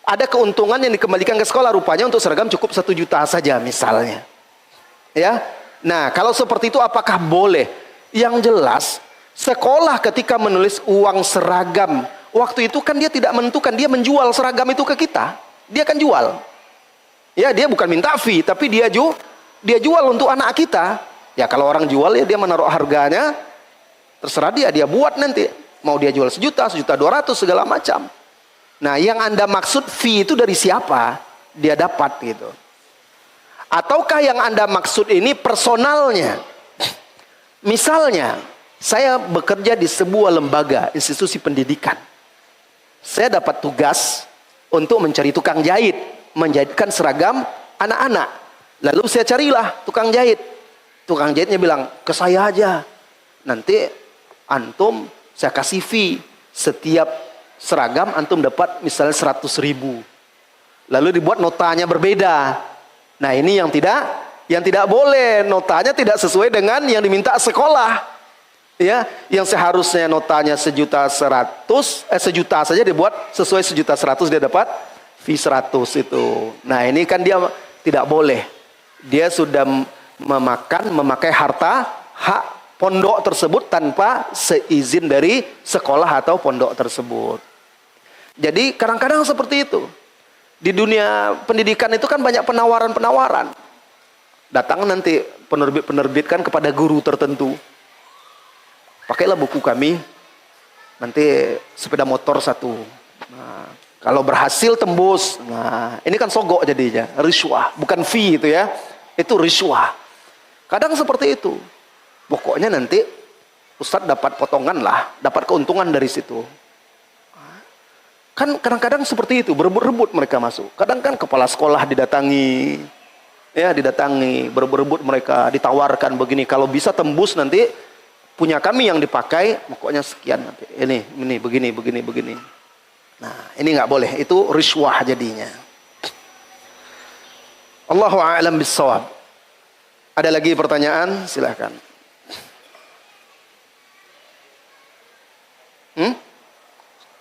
ada keuntungan yang dikembalikan ke sekolah, rupanya untuk seragam cukup 1 juta saja misalnya. Ya. Nah, kalau seperti itu apakah boleh? Yang jelas, sekolah ketika menulis uang seragam, waktu itu kan dia tidak menentukan, dia menjual seragam itu ke kita. Dia kan jual. Ya, dia bukan minta fee, tapi dia jual untuk anak kita. Ya, kalau orang jual ya dia menaruh harganya, terserah dia buat nanti. Mau dia jual 1 juta, 1.200.000, segala macam. Nah, yang Anda maksud fee itu dari siapa? Dia dapat gitu. Ataukah yang Anda maksud ini personalnya? Misalnya, saya bekerja di sebuah lembaga, institusi pendidikan. Saya dapat tugas untuk mencari tukang jahit, menjahitkan seragam anak-anak. Lalu saya carilah tukang jahit. Tukang jahitnya bilang, ke saya aja. Nanti antum saya kasih fee. Setiap seragam antum dapat misalnya 100.000. Lalu dibuat notanya berbeda. Nah, ini yang tidak boleh, notanya tidak sesuai dengan yang diminta sekolah. Ya, yang seharusnya notanya 1.100.000, 1 juta saja dibuat sesuai 1.100.000, dia dapat fee 100 itu. Nah, ini kan dia tidak boleh. Dia sudah memakai harta hak pondok tersebut tanpa seizin dari sekolah atau pondok tersebut. Jadi kadang-kadang seperti itu. Di dunia pendidikan itu kan banyak penawaran-penawaran. Datang nanti penerbitkan kepada guru tertentu. Pakailah buku kami, nanti sepeda motor 1. Nah, kalau berhasil tembus. Nah, ini kan sogok jadinya, riswah, bukan fee itu ya. Itu riswah. Kadang seperti itu. Pokoknya nanti Ustadz dapat potongan lah, dapat keuntungan dari situ. Kan kadang-kadang seperti itu, berebut-rebut mereka masuk. Kadang kan kepala sekolah didatangi. Ya, didatangi, berebut mereka, ditawarkan begini, kalau bisa tembus nanti punya kami yang dipakai, pokoknya sekian nanti. Ini begini. Nah, ini nggak boleh, itu riswah jadinya. Allahu a'lam bissawab. Ada lagi pertanyaan? Silahkan.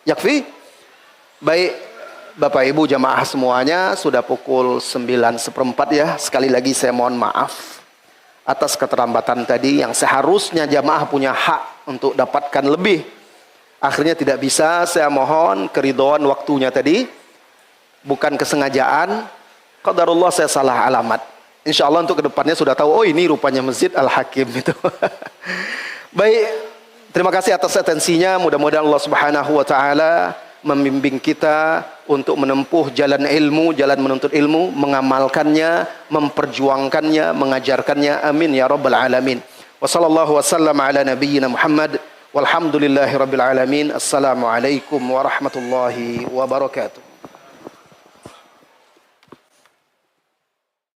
Yakfi? Baik. Bapak Ibu jamaah semuanya, sudah pukul 9:15 ya. Sekali lagi saya mohon maaf atas keterlambatan tadi, yang seharusnya jamaah punya hak untuk dapatkan lebih. Akhirnya tidak bisa, saya mohon keridhaan waktunya tadi. Bukan kesengajaan. Qadarullah saya salah alamat. Insya Allah untuk kedepannya sudah tahu, oh ini rupanya Masjid Al-Hakim itu. Baik, terima kasih atas atensinya. Mudah-mudahan Allah Subhanahu wa Ta'ala membimbing kita untuk menempuh jalan ilmu, jalan menuntut ilmu, mengamalkannya, memperjuangkannya, mengajarkannya. Amin ya rabbal alamin. Wa sallallahu wasallam ala nabiyyina Muhammad walhamdulillahi rabbil alamin. Assalamualaikum warahmatullahi wabarakatuh.